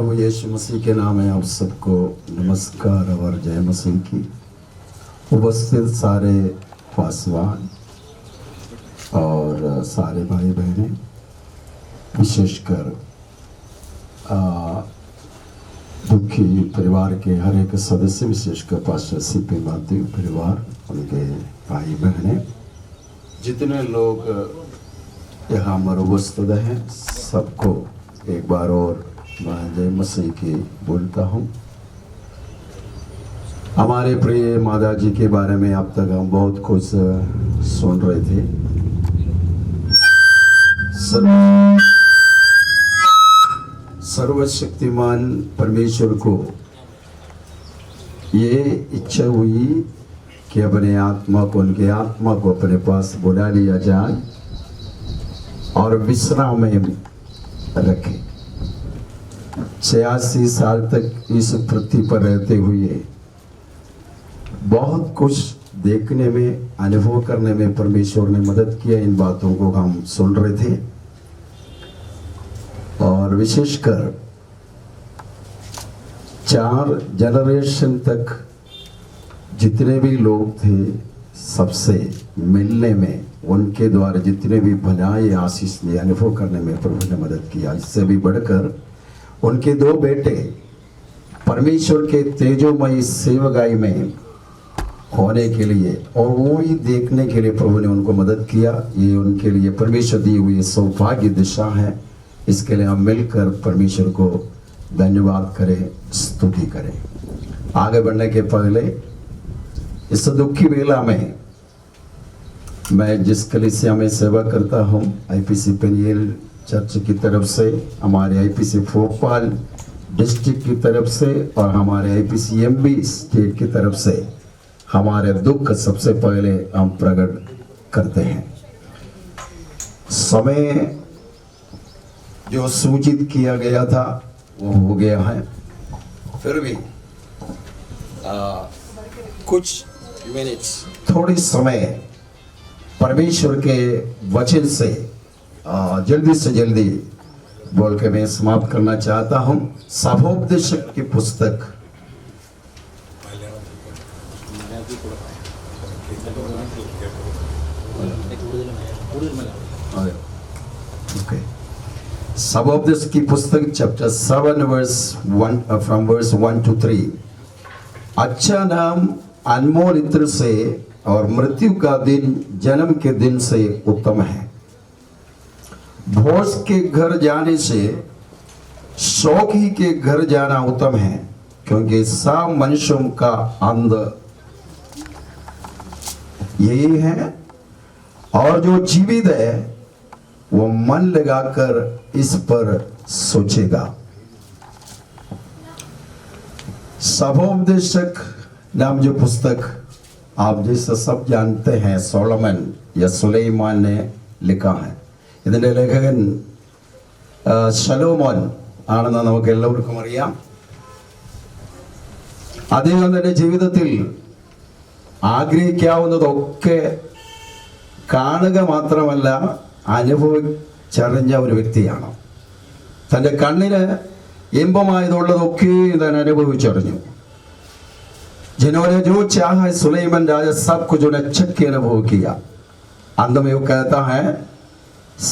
प्रभु यीशु मसीह के नाम में आप सबको नमस्कार और जय मसीह की। उपस्थित सारे पासवान और सारे भाई बहनें, विशेषकर दुखी परिवार के हर एक सदस्य, विशेषकर पास्टर सीपी माध्यम परिवार, उनके भाई बहनें, जितने लोग यहाँ पर उपस्थित हैं, सबको एक बार और मैं जय मसीह की बोलता हूँ। हमारे प्रिय माता जी के बारे में अब तक हम बहुत कुछ सुन रहे थे। सर्वशक्तिमान परमेश्वर को ये इच्छा हुई कि अपने आत्मा को, उनके आत्मा को अपने पास बुला लिया जाए और विश्राम में रखे। 86 साल तक इस पृथ्वी पर रहते हुए बहुत कुछ देखने में, अनुभव करने में परमेश्वर ने मदद किया। इन बातों को हम सुन रहे थे और विशेषकर 4 जनरेशन तक जितने भी लोग थे, सबसे मिलने में, उनके द्वारा जितने भी भलाई आशीष ने अनुभव करने में प्रभु ने मदद किया। इससे भी बढ़कर उनके 2 बेटे परमेश्वर के तेजोमयी सेवकाई में होने के लिए और वो ही देखने के लिए प्रभु ने उनको मदद किया। ये उनके लिए परमेश्वर दी हुई सौभाग्य दिशा है। इसके लिए हम मिलकर परमेश्वर को धन्यवाद करें, स्तुति करें। आगे बढ़ने के पहले इस दुखी वेला में मैं जिस कलीसिया में सेवा करता हूँ, आईपीसी पेनियल चर्च की तरफ से, हमारे आईपीसी भोपाल डिस्ट्रिक्ट की तरफ से और हमारे आईपीसी एमबी स्टेट की तरफ से हमारे दुख सबसे पहले हम प्रकट करते हैं। समय जो सूचित किया गया था वो हो गया है। फिर भी कुछ मिनट्स, थोड़ी समय परमेश्वर के वचन से जल्दी से जल्दी बोल के मैं समाप्त करना चाहता हूं। सभोपदेशक की पुस्तक सभोपदेश की पुस्तक chapter 7 verse 1 from verse 1 to 3। अच्छा नाम अनमोल इत्र से और मृत्यु का दिन जन्म के दिन से उत्तम है। भोज के घर जाने से शौकी के घर जाना उत्तम है, क्योंकि सब मनुष्यों का अंत यही है और जो जीवित है वो मन लगाकर इस पर सोचेगा। सभोपदेशक नाम जो पुस्तक आप जैसे सब जानते हैं, सोलोमन या सुलेमान ने लिखा है। ഇതിൻ്റെ ലേഖകൻ ശലോമോൻ ആണെന്ന് നമുക്ക് എല്ലാവർക്കും അറിയാം. അദ്ദേഹം തന്റെ ജീവിതത്തിൽ ആഗ്രഹിക്കാവുന്നതൊക്കെ കാണുക മാത്രമല്ല അനുഭവിച്ചറിഞ്ഞ ഒരു വ്യക്തിയാണ്. തൻ്റെ കണ്ണിന് ഇമ്പമായതുള്ളതൊക്കെ താൻ അനുഭവിച്ചറിഞ്ഞു. जिन्होंने जो चाहा है सुलेमान राजा सब कुछ उन्हें अच्छे के अनुभव किया। अंत में वो कहता है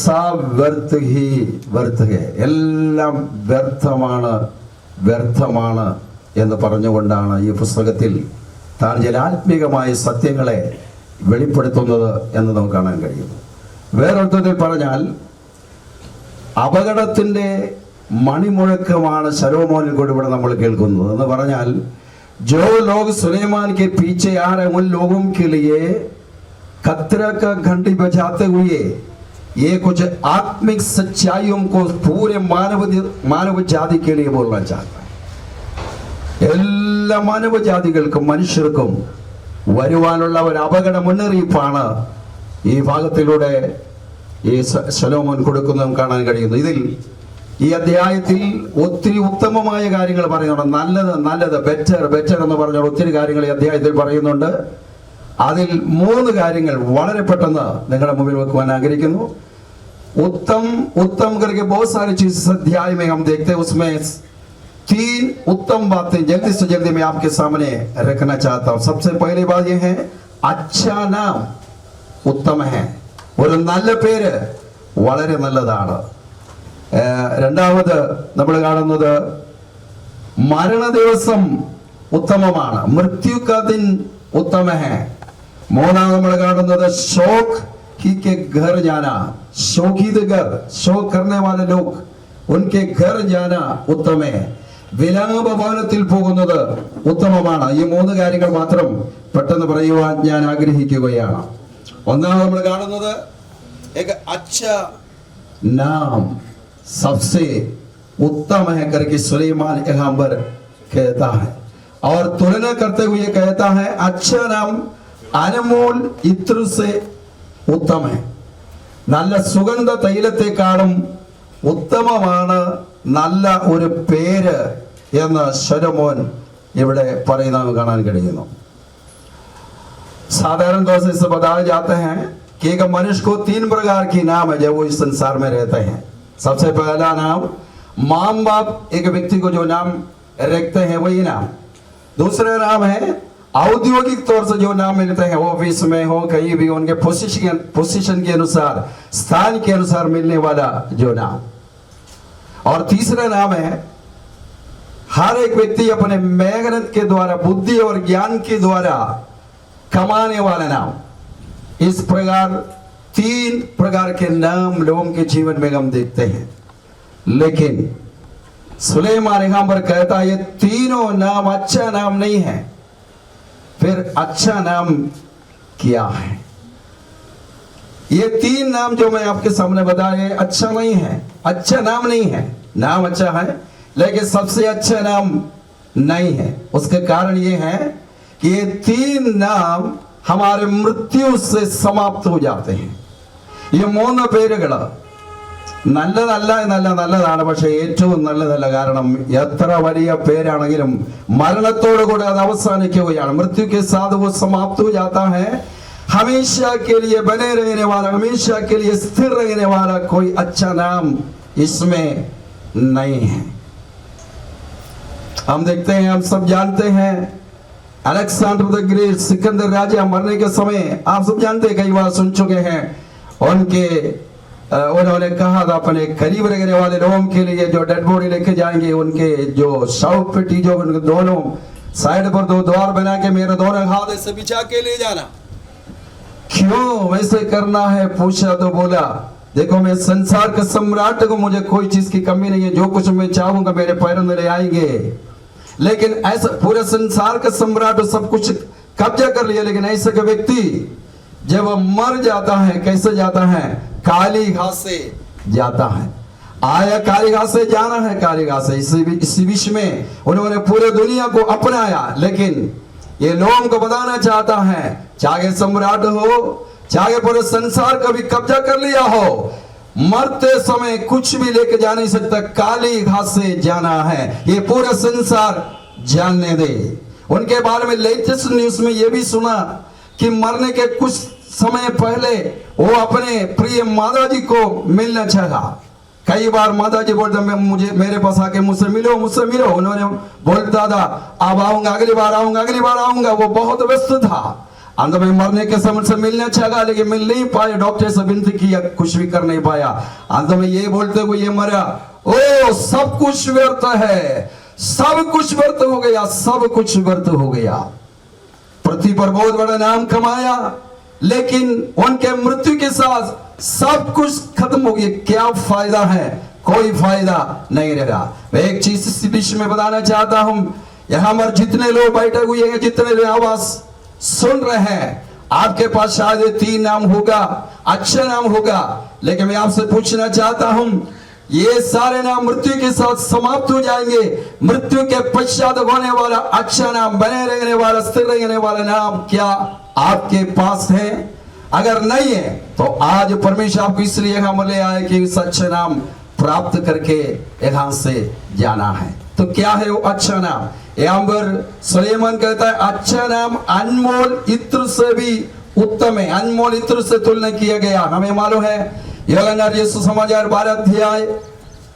सब व्यर्थ ही व्यर्थ है, എല്ലാം വ്യർത്ഥമാണ് വ്യർത്ഥമാണ് എന്ന് പറഞ്ഞുകൊണ്ടാണ് ഈ പുസ്തകത്തിൽ താൻ ചില ആത്മീകമായ സത്യങ്ങളെ വെളിപ്പെടുത്തുന്നത് എന്ന് നമുക്ക് കാണാൻ കഴിയുന്നു. വേറൊരുത്തത്തിൽ പറഞ്ഞാൽ അപകടത്തിന്റെ മണിമുഴക്കമാണ് ശലോമോനിൽ കൂടി ഇവിടെ നമ്മൾ കേൾക്കുന്നത്. എന്ന് പറഞ്ഞാൽ जो लोग सुलेमान के पीछे आ रहे उन लोगों के लिए खतरा का घंटी बजाते हुए ये कुछ आत्मिक सच्चाइयों को पूरे मानव जाति के लिए बोलना चाहता है. എല്ലാ മാനവ ജാതികൾക്കും മനുഷ്യർക്കും വരുവാനുള്ള ഒരു അപകട മുന്നറിയിപ്പാണ് ഈ ഭാഗത്തിലൂടെ ഈ ശലോമോൻ കൊടുക്കുന്നതും കാണാൻ കഴിയുന്നു. ഇതിൽ ഈ അധ്യായത്തിൽ ഒത്തിരി ഉത്തമമായ കാര്യങ്ങൾ പറയുന്നുണ്ട്. നല്ലത് ബെറ്റർ എന്ന് പറഞ്ഞ ഒത്തിരി കാര്യങ്ങൾ ഈ അധ്യായത്തിൽ പറയുന്നുണ്ട്. അതിൽ 3 കാര്യങ്ങൾ വളരെ പെട്ടെന്ന് നിങ്ങളുടെ മുമ്പിൽ വെക്കുവാൻ ആഗ്രഹിക്കുന്നു. उत्तम करके बहुत सारी चीज अध्याय में हम देखते हैं. उसमें तीन उत्तम बातें जल्दी से जल्दी मैं आपके सामने रखना चाहता हूं। सबसे पहली बात यह है, अच्छा नाम उत्तम है, ഒരു നല്ല പേര് വളരെ നല്ലതാണ്। രണ്ടാമത് നമ്മൾ കാണുന്നത് മരണ ദിവസം ഉത്തമമാണ്, मृत्यु का दिन उत्तम है। മൂന്നാമത് നമ്മൾ കാണുന്നത് शोक ही के घर जाना, शोकित घर, शोक करने वाले लोग उनके घर जाना उत्तम है। വിലാപ ഭവനത്തിൽ പോകുന്നത് ഉത്തമമാണ്। ഈ മൂന്ന് കാര്യങ്ങൾ മാത്രം പെട്ടെന്ന് പറയുവാൻ ഞാൻ ആഗ്രഹിക്കുകയാണ്। ഒന്നാമത് നമ്മൾ കാണുന്നത് एक अच्छा नाम सबसे उत्तम है करके सुलेमान यहाँ पर कहता है, और तुलना करते हुए कहता है अच्छा नाम अनमोल इत्र से उत्तम है। നല്ല സുഗന്ധ തൈലത്തെക്കാളും ഉത്തമമാണ് നല്ല ഒരു പേര് എന്ന് ശലോമോൻ ഇവിടെ പറയുന്നത് കാണാൻ കഴിയുന്നു। साधारण तौर से बताया जाते हैं कि एक मनुष्य को तीन प्रकार की नाम है जब वो इस संसार में रहते हैं। सबसे पहला नाम, माँ बाप एक व्यक्ति को जो नाम रखते हैं वही नाम। दूसरा नाम है औद्योगिक तौर से जो नाम मिलते हैं, ऑफिस में हो कहीं भी उनके पोजीशन के अनुसार, स्थान के अनुसार मिलने वाला जो नाम। और तीसरा नाम है हर एक व्यक्ति अपने मेहनत के द्वारा, बुद्धि और ज्ञान के द्वारा कमाने वाला नाम। इस प्रकार तीन प्रकार के नाम लोगों के जीवन में हम देखते हैं, लेकिन सुलेमान यहां पर कहता है ये तीनों नाम अच्छा नाम नहीं है। फिर अच्छा नाम क्या है? ये तीन नाम जो मैं आपके सामने बताया अच्छा नहीं है, अच्छा नाम नहीं है। नाम अच्छा है लेकिन सबसे अच्छा नाम नहीं है। उसके कारण ये है कि ये तीन नाम हमारे मृत्यु से समाप्त हो जाते हैं। ये മൂന്ന് പേരുകൾ നല്ലതാണ്, പക്ഷെ ഏറ്റവും നല്ലതല്ല। കാരണം എത്ര വലിയ പേരാണെങ്കിലും മരണത്തോടുകൂടി അത് അവസാനിക്കുകയാണ്। मृत्यु के साथ वो समाप्त हो जाता है। हमेशा के लिए बने रहने वाला, हमेशा के लिए स्थिर रहने वाला कोई अच्छा नाम इसमें नहीं है। हम देखते हैं, हम सब जानते हैं, अलेक्जेंडर द ग्रेट, सिकंदर राजा मरने के समय आप सब जानते हैं, कई बार सुन चुके हैं, उन्होंने कहा था अपने करीब रहने वाले लोगों के लिए जो डेड बॉडी लेके जाएंगे, उनके जो शव पेटी जो उनके दोनों साइड पर दो द्वार बना के मेरे दोनों हाथ से बिछा के ले जाना। क्यों वैसे करना है पूछा तो बोला देखो मैं संसार के सम्राट को, मुझे कोई चीज की कमी नहीं है, जो कुछ मैं चाहूंगा मेरे पैरों में ले आएंगे। लेकिन ऐसा पूरे संसार का सम्राट सब कुछ कब्जा कर लिया, लेकिन ऐसे का व्यक्ति जब मर जाता है कैसे जाता है? काली घास से जाता है। आया काली घास से जाना है, काली घास से। इसी विश्व में उन्होंने पूरे दुनिया को अपनाया, लेकिन ये लोगों को बताना चाहता है चाहे सम्राट हो, चाहे पूरे संसार का भी कब्जा कर लिया हो, मरते समय कुछ भी लेके जा नहीं सकता, काली घास से जाना है। ये पूरा संसार जानने दे। उनके बारे में लेटेस्ट न्यूज में ये भी सुना कि मरने के कुछ समय पहले वो अपने प्रिय माता जी को मिलना चाहा। कई बार माता जी बोलते मुझे मेरे पास आके मुझसे मिलो। उन्होंने बोलता था अब आऊंगा, अगली बार आऊंगा। वो बहुत व्यस्त था। अंत में मरने के समय से मिलना चाहा, लेकिन मिल नहीं पाया। डॉक्टर से विनती किया, कुछ भी कर नहीं पाया। अंत में ये बोलते हुए ये मरा, ओ सब कुछ व्यर्थ है, सब कुछ व्यर्थ हो गया, सब कुछ व्यर्थ हो गया। पृथ्वी पर बहुत बड़ा नाम कमाया, लेकिन उनके मृत्यु के साथ सब कुछ खत्म हो गया। क्या फायदा है? कोई फायदा नहीं रहेगा। मैं एक चीज इस विषय में बताना चाहता हूं, यहां पर जितने लोग बैठे हुए हैं, जितने लोग आवाज सुन रहे हैं, आपके पास शायद तीन नाम होगा, अच्छा नाम होगा, लेकिन मैं आपसे पूछना चाहता हूं ये सारे नाम मृत्यु के साथ समाप्त हो जाएंगे। मृत्यु के पश्चात होने वाला अच्छा नाम, बने रहने वाला, स्थिर रहने वाला नाम क्या आपके पास है? अगर नहीं है तो आज परमेश्वर आपको इसलिए हम ले आए कि इस अच्छे नाम प्राप्त करके यहां से जाना है। तो क्या है वो अच्छा नाम? यहाँ पर सुलेमान कहता है अच्छा नाम अनमोल इत्र से भी उत्तम है। अनमोल इत्र से तुलना किया गया। हमें मालूम है यूहन्ना रचित सुसमाचार 12 अध्याय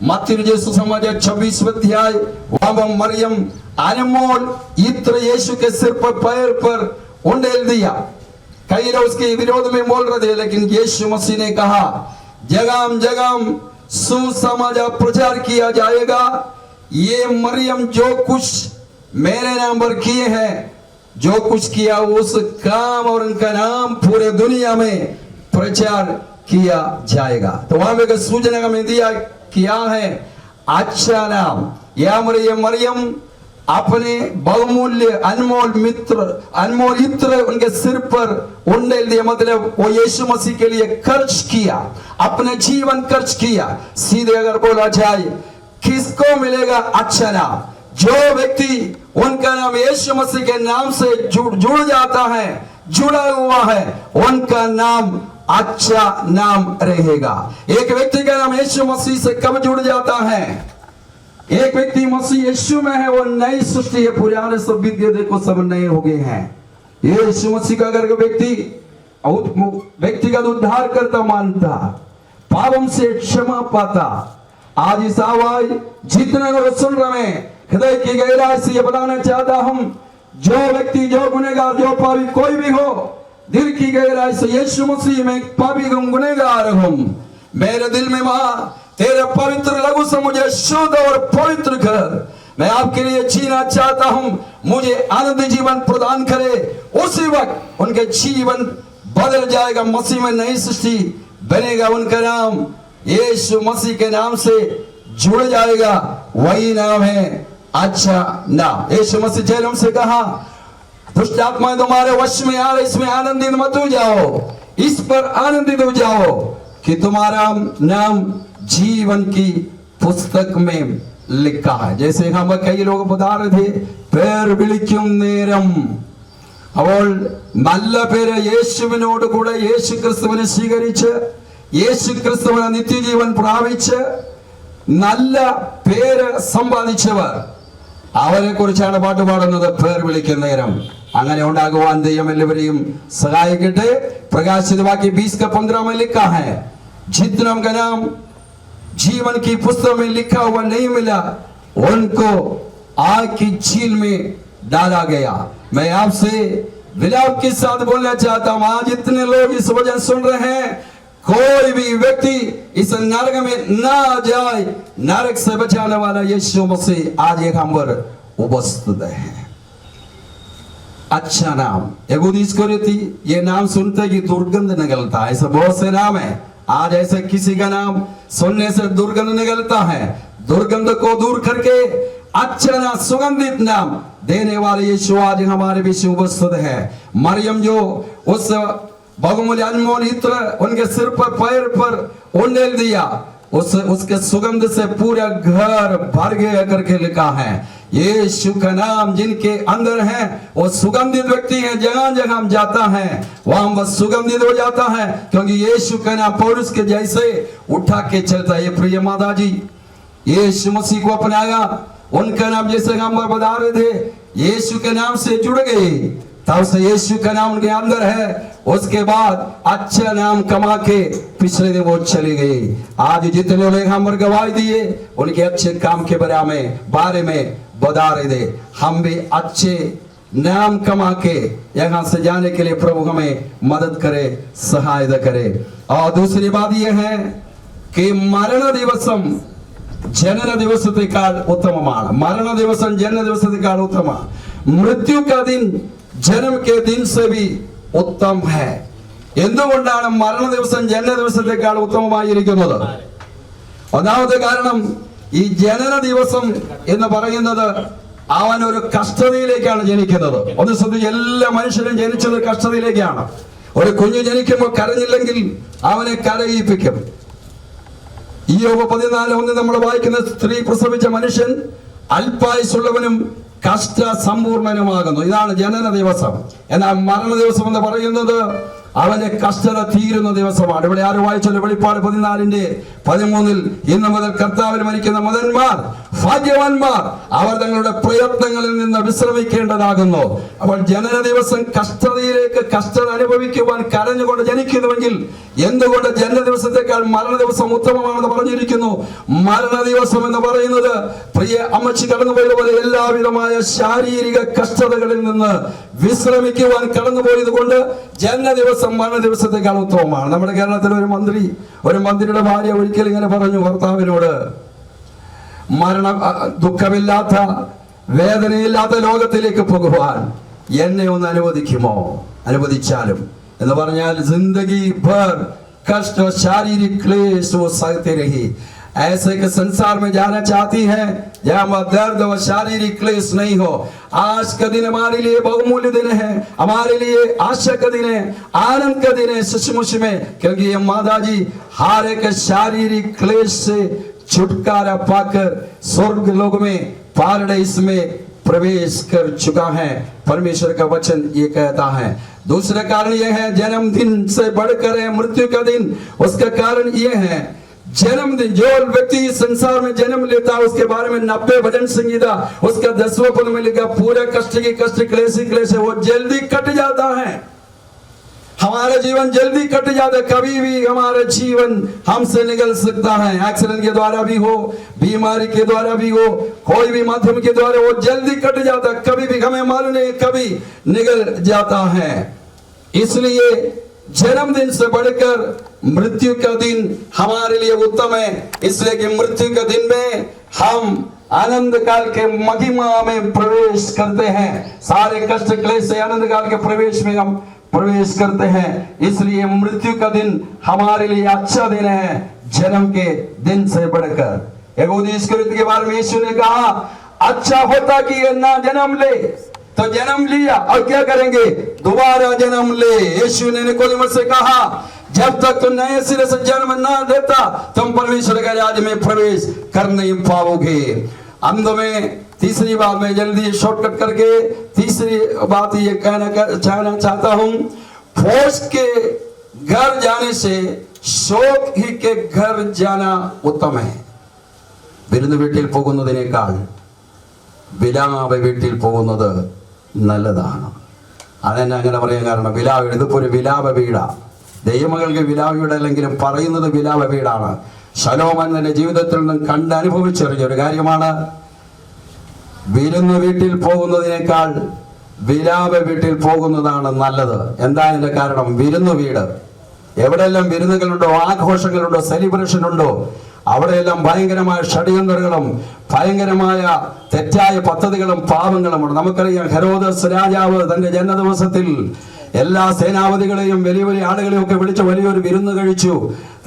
मत्ती यीशु समाचार 26 अध्याय वहां मरियम अनमोल इत्र यीशु के सिर पर पैर पर उंडेल दिया। कई लोग उसके विरोध में बोल रहे थे, लेकिन यीशु मसीह ने कहा जगह जगह सुसमाचार प्रचार किया जाएगा। ये मरियम जो कुछ मेरे नाम पर किए हैं, जो कुछ किया उस काम और उनका नाम पूरे दुनिया में प्रचार किया जाएगा। तो वहां पे सूचना में दिया क्या है, अच्छा नाम। या मरियम अपने बहुमूल्य अनमोल इत्र उनके सिर पर उंडेल दिया, मतलब वो यीशु मसीह के लिए खर्च किया, अपने जीवन खर्च किया। सीधे अगर बोला जाए किसको मिलेगा अच्छा नाम? जो व्यक्ति उनका नाम यीशु मसीह के नाम से जुड़ जाता है, जुड़ा हुआ है, उनका नाम अच्छा नाम रहेगा। एक व्यक्ति का नाम यीशु मसीह से कब जुड़ जाता है? एक व्यक्ति मसीह यीशु में है, वो नई सृष्टि है, पुराने सब बीत गए, देखो सब नए हो गए हैं। यीशु मसीह का अगर व्यक्तिगत उद्धार करता मानता, पापों से क्षमा पाता, आज इस आवाज जितने लोग सुन रहे हैं, हृदय की गहराई से ये बताना चाहता हूं, जो व्यक्ति, जो गुनहगार, जो पापी कोई भी हो, दिल की गहराई से यीशु मसीह में पापी गुनहगार हूं, मेरे दिल में मां तेरे पवित्र लहू से मुझे शुद्ध और पवित्र कर, मैं आपके लिए जीना चाहता हूं, मुझे आनंद जीवन प्रदान करे। उसी वक्त उनके जीवन बदल जाएगा, मसीह में नई सृष्टि बनेगा, उनका नाम यीशु मसीह के नाम से जुड़ जाएगा। वही नाम है अच्छा नाम। यीशु मसीह जेल से कहा दुष्ट आत्माएं तुम्हारे वश में आ रहे, इसमें आनंदित मत हो जाओ, इस पर आनंदित हो जाओ कि तुम्हारा नाम जीवन की पुस्तक में लिखा है। जैसे हम कई लोग बता रहे थे, പേർ വിളിക്കും നേരം അവൾ നല്ല പേര് യേശുവിനോട് കൂടെ യേശു ക്രിസ്തുവിനെ സ്വീകരിച്ച് യേശു ക്രിസ്തുവിനെ നിത്യജീവൻ പ്രാപിച്ച് നല്ല പേര് സമ്പാദിച്ചവർ, അവരെ കുറിച്ചാണ് പാട്ട് പാടുന്നത്, പേർ വിളിക്കുന്ന നേരം। അങ്ങനെ ഉണ്ടാകുവാൻ ദൈവം എല്ലാവരെയും സഹായിക്കട്ടെ। प्रकाशित वाक्य 20:15 में लिखा है, जितना का नाम जीवन की पुस्तक में लिखा हुआ नहीं मिला, उनको आग की झील में डाला गया। मैं आपसे विलाप के साथ बोलना चाहता हूं, आज इतने लोग इस वजह सुन रहे हैं, कोई भी व्यक्ति इस नरक में ना जाए, नरक से बचाने वाला यीशु मसीह आज एक हम पर उपस्थित है। अच्छा नाम, यहूदी इसकरियोती ये नाम सुनते ही दुर्गंध निकलता है। ऐसे बहुत से नाम है, आज ऐसे किसी का नाम सुनने से दुर्गंध निकलता है। दुर्गंध को दूर करके अच्छा नाम, सुगंधित नाम देने वाले यीशु आज हमारे बीच उपस्थित है। मरियम जो उस बहुमूल्य अनमोल इत्र उनके सिर पर पैर पर उंडेल दिया, उसके सुगंध से पूरा घर भर गया करके लिखा है। यीशु का नाम जिनके अंदर है वो सुगंधित व्यक्ति है, जगह जगह हम जाता है वहां वह सुगंधित हो जाता है, क्योंकि यीशु का नाम पौलुस के जैसे उठा के चलता है। ये प्रिय माता जी यीशु मसीह को अपनाया, उनका नाम जैसे हम बता रहे थे, यीशु के नाम से जुड़ गए, तब से यीशु का नाम उनके अंदर है। उसके बाद अच्छा नाम कमा के पिछले दिन वो चले गए। आज जितने लोग हम पर गवाही दिए, उनके अच्छे काम के बारे में बता रहे थे। हम भी अच्छे नाम कमा के यहाँ से जाने के लिए प्रभु हमें मदद करे, सहायता करे। और दूसरी बात यह है कि मरण दिवसम जनन दिवसत्तेക്കാൾ उत्तमമാണ്। मरण दिवसम जनन दिवसत्तेക്കാൾ उत्तम, मृत्यु का दिन जन्म के दिन से भी उत्तम है। എന്തുകൊണ്ടാണ് മരണ ദിവസം ജനന ദിവസത്തെക്കാൾ ഉത്തമമായിരിക്കുന്നത്? ഒന്നാമത്തെ കാരണം, ഈ ജനന ദിവസം എന്ന് പറയുന്നത് അവൻ ഒരു കഷ്ടതയിലേക്കാണ് ജനിക്കുന്നത്. ഒന്ന് ശ്രദ്ധിച്ച്, എല്ലാ മനുഷ്യരും ജനിച്ചത് കഷ്ടതയിലേക്കാണ്. ഒരു കുഞ്ഞ് ജനിക്കുമ്പോൾ കരഞ്ഞില്ലെങ്കിൽ അവനെ കരയിപ്പിക്കും. ഇയ്യോബ് 14:1 നമ്മൾ വായിക്കുന്ന, സ്ത്രീ പ്രസവിച്ച മനുഷ്യൻ അല്പായുസുള്ളവനും കഷ്ട സമ്പൂർണനുമാകുന്നു. ഇതാണ് ജനന ദിവസം. എന്നാൽ മരണ ദിവസം എന്ന് പറയുന്നത് അവന്റെ കഷ്ടത തീരുന്ന ദിവസമാണ്. ഇവിടെ ആരും വായിച്ചല്ലോ, വെളിപ്പാട് 14:13 ഇന്ന് മുതൽ കർത്താവിൽ മരിക്കുന്ന മതന്മാർ ഭാഗ്യവാന്മാർ, അവർ തങ്ങളുടെ പ്രയത്നങ്ങളിൽ നിന്ന് വിശ്രമിക്കേണ്ടതാകുന്നു. അപ്പോൾ ജനന ദിവസം കഷ്ടതയിലേക്ക് കഷ്ടത അനുഭവിക്കുവാൻ കരഞ്ഞുകൊണ്ട് ജനിക്കുന്നുവെങ്കിൽ എന്തുകൊണ്ട് ജനന ദിവസത്തെക്കാൾ മരണ ദിവസം ഉത്തമമാണെന്ന് പറഞ്ഞിരിക്കുന്നു. മരണ ദിവസം എന്ന് പറയുന്നത് പ്രിയ അമ്മച്ചി കടന്നുപോയതുപോലെ എല്ലാവിധമായ ശാരീരിക കഷ്ടതകളിൽ നിന്ന് വിശ്രമിക്കുവാൻ കടന്നുപോയത് കൊണ്ട് ജനന ദിവസം മരണ ദിവസത്തെക്കാൾ ഉത്തമമാണ്. നമ്മുടെ കേരളത്തിലെ ഒരു മന്ത്രിയുടെ ഭാര്യ ഒരിക്കൽ ഇങ്ങനെ പറഞ്ഞു ഭർത്താവിനോട്, ദുഃഖമില്ലാത്ത വേദനയില്ലാത്ത ലോകത്തിലേക്ക് പോകുവാൻ എന്നെ ഒന്ന് അനുവദിച്ചാലും എന്ന് പറഞ്ഞാൽ जिंदगी भर कष्ट और शारीरिक क्लेश वो सहते रही. ऐसे के संसार में जाना चाहती है जहाँ दर्द और शारीरिक क्लेश नहीं हो. आज का दिन हमारे लिए बहुमूल्य दिन है, हमारे लिए आशा का दिन है, आनंद का दिन है सचमुच में, क्योंकि ये माता जी हर एक शारीरिक क्लेश से छुटकारा पाकर स्वर्ग लोक में पारडाइस में प्रवेश कर चुका है. परमेश्वर का वचन ये कहता है. दूसरा कारण यह है जन्मदिन से बढ़कर है मृत्यु का दिन. उसका कारण यह है जन्मदिन. जो व्यक्ति संसार में जन्म लेता है उसके बारे में 90 भजन संगीता उसका 10वां पद में लिखा, पूरा कष्ट की कष्ट क्लेश है वो जल्दी कट जाता है. हमारा जीवन जल्दी कट जाता है. कभी भी हमारा जीवन हमसे निकल सकता है. एक्सीडेंट के द्वारा भी हो, बीमारी के द्वारा भी हो, कोई भी माध्यम के द्वारा वो जल्दी कट जाता है. कभी भी हमें मालूम नहीं कभी निकल जाता है. इसलिए जन्मदिन से बढ़कर मृत्यु का दिन हमारे लिए उत्तम है. इसलिए कि मृत्यु के दिन में हम आनंद काल के महिमा में प्रवेश करते हैं. सारे कष्ट क्लेश से आनंद काल के प्रवेश में हम प्रवेश करते हैं. इसलिए मृत्यु का दिन हमारे लिए अच्छा दिन है जन्म के दिन से बढ़कर. यहूदी इस्करियोत के बारे में यीशु ने कहा, अच्छा होता कि ये ना जन्म ले. तो जन्म लिया और क्या करेंगे, दोबारा जन्म ले. यीशु ने निकोदेमुस से कहा, जब तक तुम नए सिरे से जन्म ना लेता तुम परमेश्वर के राज्य में प्रवेश कर नहीं पाओगे. अंत में तीसरी बात में जल्दी शॉर्टकट करके तीसरी बात ये कहना चाहता हूं, भोज के घर जाने से शोक ही के घर जाना उत्तम है. വിരുന്ന് വീട്ടിൽ പോകുന്നതിനേക്കാൾ വിലാപ വീട്ടിൽ പോകുന്നത് നല്ലതാണ്. അതെന്നെ അങ്ങനെ പറയാൻ കാരണം വിലാപ ഇതിപ്പോ ഒരു വിലാപ വീടാ. ദൈവമകൾക്ക് വിലാപ വീടല്ലെങ്കിലും പറയുന്നത് വിലാപ വീടാണ്. ശലോമോൻ തന്റെ ജീവിതത്തിൽ നിന്നും കണ്ടനുഭവിച്ചറിഞ്ഞ ഒരു കാര്യമാണ്, വിരുന്ന് വീട്ടിൽ പോകുന്നതിനേക്കാൾ വിലാപ വീട്ടിൽ പോകുന്നതാണ് നല്ലത്. എന്താ അതിന്റെ കാരണം? വിരുന്ന് വീട് എവിടെയെല്ലാം വിരുന്നുകളുണ്ടോ, ആഘോഷങ്ങളുണ്ടോ, സെലിബ്രേഷൻ ഉണ്ടോ, അവിടെയെല്ലാം ഭയങ്കരമായ ഷഡ്യന്ത്രങ്ങളും ഭയങ്കരമായ തെറ്റായ പദ്ധതികളും പാപങ്ങളുമുണ്ട്. നമുക്കറിയാം, ഹെരോദസ് രാജാവ് തന്റെ ജന്മദിവസത്തിൽ എല്ലാ സേനാപതികളെയും വലിയ വലിയ ആളുകളെയും ഒക്കെ വിളിച്ച് വലിയൊരു വിരുന്ന് കഴിച്ചു.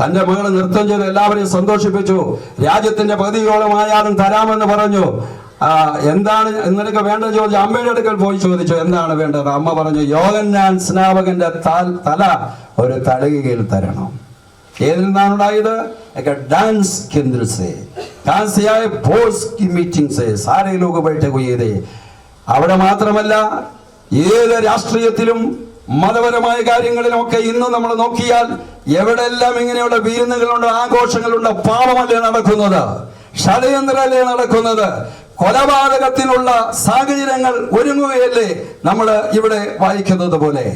തന്റെ മകളെ നൃത്തം ചെയ്ത് എല്ലാവരെയും സന്തോഷിപ്പിച്ചു. രാജ്യത്തിന്റെ പകുതിയോളമായാലും തരാമെന്ന് പറഞ്ഞു. എന്താണ് നിനക്ക് വേണ്ടത് ചോദിച്ചു. അമ്മയുടെ അടുക്കൽ പോയി ചോദിച്ചു, എന്താണ് വേണ്ടത്? അമ്മ പറഞ്ഞു, യോഹന്നാൻ സ്നാപകന്റെ തല ഒരു തളികയിൽ തരണം. ഏതിൽ നിന്നാണ് ഉണ്ടായത്? डांस केंद्र से कहां से आए? भोज की मीटिंग से सारे लोग बैठे हुए थे. അവിടെ മാത്രമല്ല, ഏത് രാഷ്ട്രീയത്തിലും മതപരമായ കാര്യങ്ങളിലും ഒക്കെ ഇന്ന് നമ്മൾ നോക്കിയാൽ എവിടെല്ലാം ഇങ്ങനെയുള്ള വിരുന്നുകളുണ്ട്, ആഘോഷങ്ങളുണ്ട്, പാപമല്ലേ നടക്കുന്നത്, ഷഡയന്ത്രമല്ലേ നടക്കുന്നത്, കൊലപാതകത്തിനുള്ള സാഹചര്യങ്ങൾ ഒരുങ്ങുകയല്ലേ നമ്മൾ ഇവിടെ വായിക്കുന്നത് പോലെ.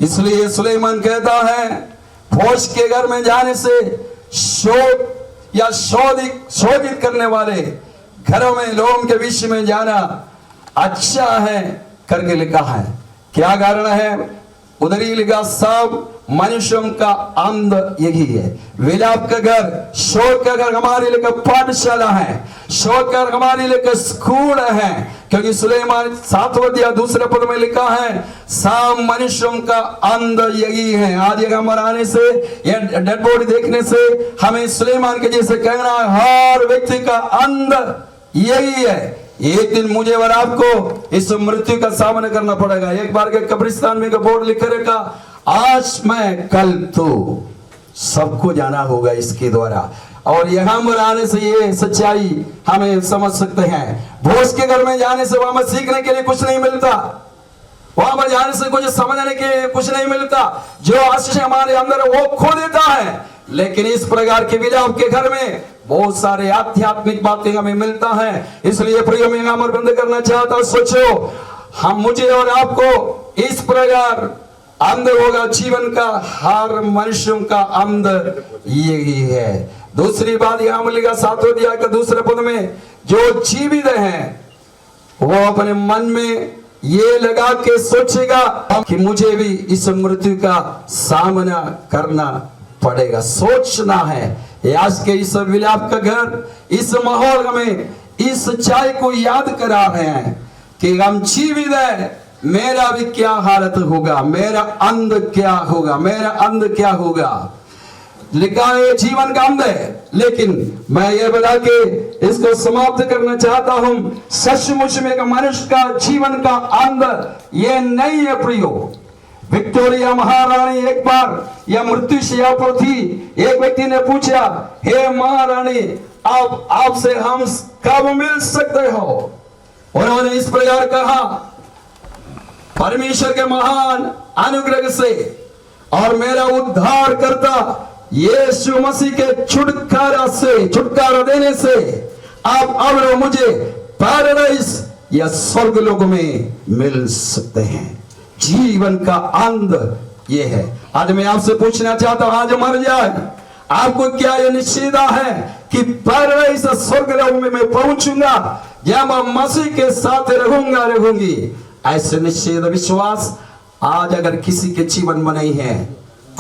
इसलिए सुलेमान कहता है, भोज के घर में जाने से शोक या शोधित करने वाले घरों में लोगों के बीच में जाना अच्छा है करके लिखा है. क्या कारण है? उधर ही लिखा, सब मनुष्यों का अंत यही है. विलाप का घर, शोक का घर हमारे लिए पाठशाला है, शोक का घर हमारे लिए स्कूल है. क्योंकि सुलेमान 7वां अध्याय दूसरे पद में लिखा है, सब मनुष्यों का अंत यही है. आदि अगमन आने से या डेड बॉडी देखने से हमें सुलेमान के जैसे कहना है, हर व्यक्ति का अंत यही है. एक दिन मुझे और आपको इस मृत्यु का सामना करना पड़ेगा. एक बार के कब्रिस्तान में बोर्ड लिखे रखा, आज मैं कल तो. सबको जाना होगा इसके द्वारा. और यहाँ पर आने से ये सच्चाई हमें समझ सकते हैं. भोज के घर में जाने से वहां पर सीखने के लिए कुछ नहीं मिलता, वहां पर जाने से कुछ समझने के लिए कुछ नहीं मिलता. जो आशीष हमारे अंदर वो खो देता है. लेकिन इस प्रकार के विलाप के घर में बहुत सारे आध्यात्मिक बातें हमें मिलता है। इसलिए प्रिय मैं अमर बंद करना चाहता हूं। सोचो, हम मुझे और आपको इस प्रकार अंदर होगा जीवन का, हर मनुष्यों का अंदर यही है। दूसरी बात यहां मिलेगा 7वें अध्याय का दूसरे पद में, जो जीवित हैं वो अपने मन में ये लगा के सोचेगा कि मुझे भी इस मृत्यु का सामना करना पड़ेगा। सोचना है। ये आज के इस विलाप का घर, इस माहौल हमें इस सच्चाई को याद करा रहे हैं कि हम जीवित है, मेरा भी क्या हालत होगा, मेरा अंत क्या होगा, मेरा अंत क्या होगा। लिखा है जीवन का अंत है, लेकिन मैं ये बता के इसको समाप्त करना चाहता हूं, सचमुच में मनुष्य का जीवन का अंत ये नहीं है प्रियो। विक्टोरिया महारानी एक बार यह मृत्यु शैया पर थी। एक व्यक्ति ने पूछा, हे महारानी, आप आपसे हम कब मिल सकते हो? उन्होंने इस प्रकार कहा, परमेश्वर के महान अनुग्रह से और मेरा उद्धार करता यीशु मसीह के छुटकारा देने से आप अब मुझे पैराडाइज या स्वर्ग लोक में मिल सकते हैं। जीवन का अंत ये है। आज मैं आपसे पूछना चाहता हूं, आज मर जाए आपको क्या यह निश्चित है कि पैराडाइज स्वर्ग लोक में मैं पहुंचूंगा, जब मैं मसीह के साथ रहूंगी? ऐसे निश्चित विश्वास आज अगर किसी के जीवन में नहीं है,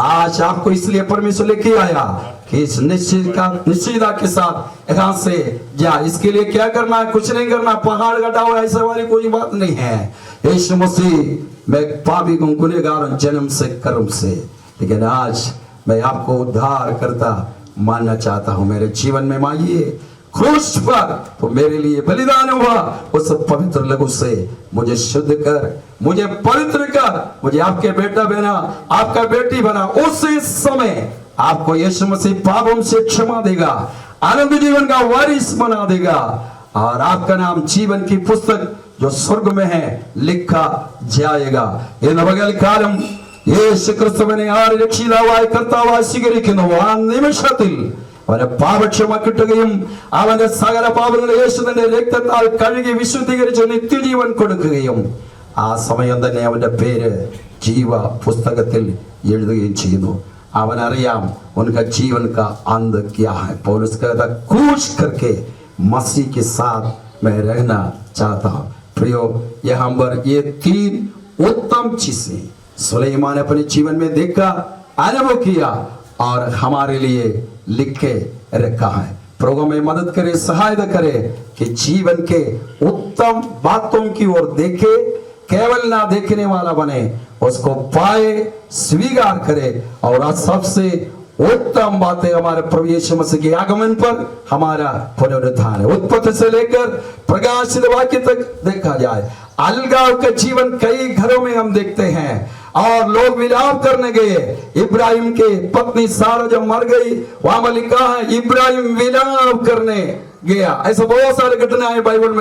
आज आपको इसलिए परमेश्वर लेके आया कि इस निश्चितता के साथ यहां से जा। इसके लिए क्या करना है? कुछ नहीं करना, पहाड़ घटाओ ऐसे वाली कोई बात नहीं है। यीशु मसीह मैं पापी हूं, गुनहगार जन्म से कर्म से, लेकिन आज मैं आपको उद्धार करता मानना चाहता हूं। मेरे जीवन में मांगिए, क्रूस पर तो मेरे लिए बलिदान हुआ, उस पवित्र लहू से मुझे शुद्ध कर, मुझे पवित्र कर, मुझे आपके बेटा बना, आपका बेटी बना। उसी समय आपको यीशु मसीह पापों से क्षमा देगा, आनंद जीवन का वारिस बना देगा, और आपका नाम जीवन की पुस्तक जो स्वर्ग में है लिखा जाएगा। इन പകൽക്കാലം യേശു ക്രിസ്തുവിനെ ആര് രക്ഷിതാവായി കർത്താവായി സ്വീകരിക്കുന്നു, ആ നിമിഷത്തിൽ അവന്റെ പാപക്ഷമ കിട്ടുകയും അവന്റെ സകല പാപങ്ങളെ യേശുവിന്റെ രക്തത്താൽ കഴുകി വിശുദ്ധീകരിച്ച് നിത്യജീവൻ കൊടുക്കുകയും ആ സമയം തന്നെ അവന്റെ പേര് ജീവ പുസ്തകത്തിൽ എഴുതുകയും ചെയ്യുന്നു। അവൻ അറിയാം उनका जीवन का अंत क्या है। पौलुस कहता, क्रूस करके मसीह के साथ मैं रहना चाहता हूं। प्रियो, यहाँ पर ये 3 उत्तम चीजें सुलेमान अपने जीवन में देखा, अनुभव किया और हमारे लिए लिख के रखा है। प्रभु में मदद करे, सहायता करे कि जीवन के उत्तम बातों की ओर देखे, केवल ना देखने वाला बने, उसको पाए, स्वीकार करे। और सबसे उत्तम बातें हमारे प्रभु यीशु मसीह के आगमन पर हमारा पुनरुत्थान है। उत्पत्ति से लेकर प्रकाशित वाक्य तक देखा जाए, अलगाव का जीवन कई घरों में हम देखते हैं और लोग विलाप करने गए। इब्राहिम के पत्नी सारा जब मर गई, वहां लिखा है इब्राहिम विलाप करने गया। ऐसा बहुत सारे घटनाएं बाइबल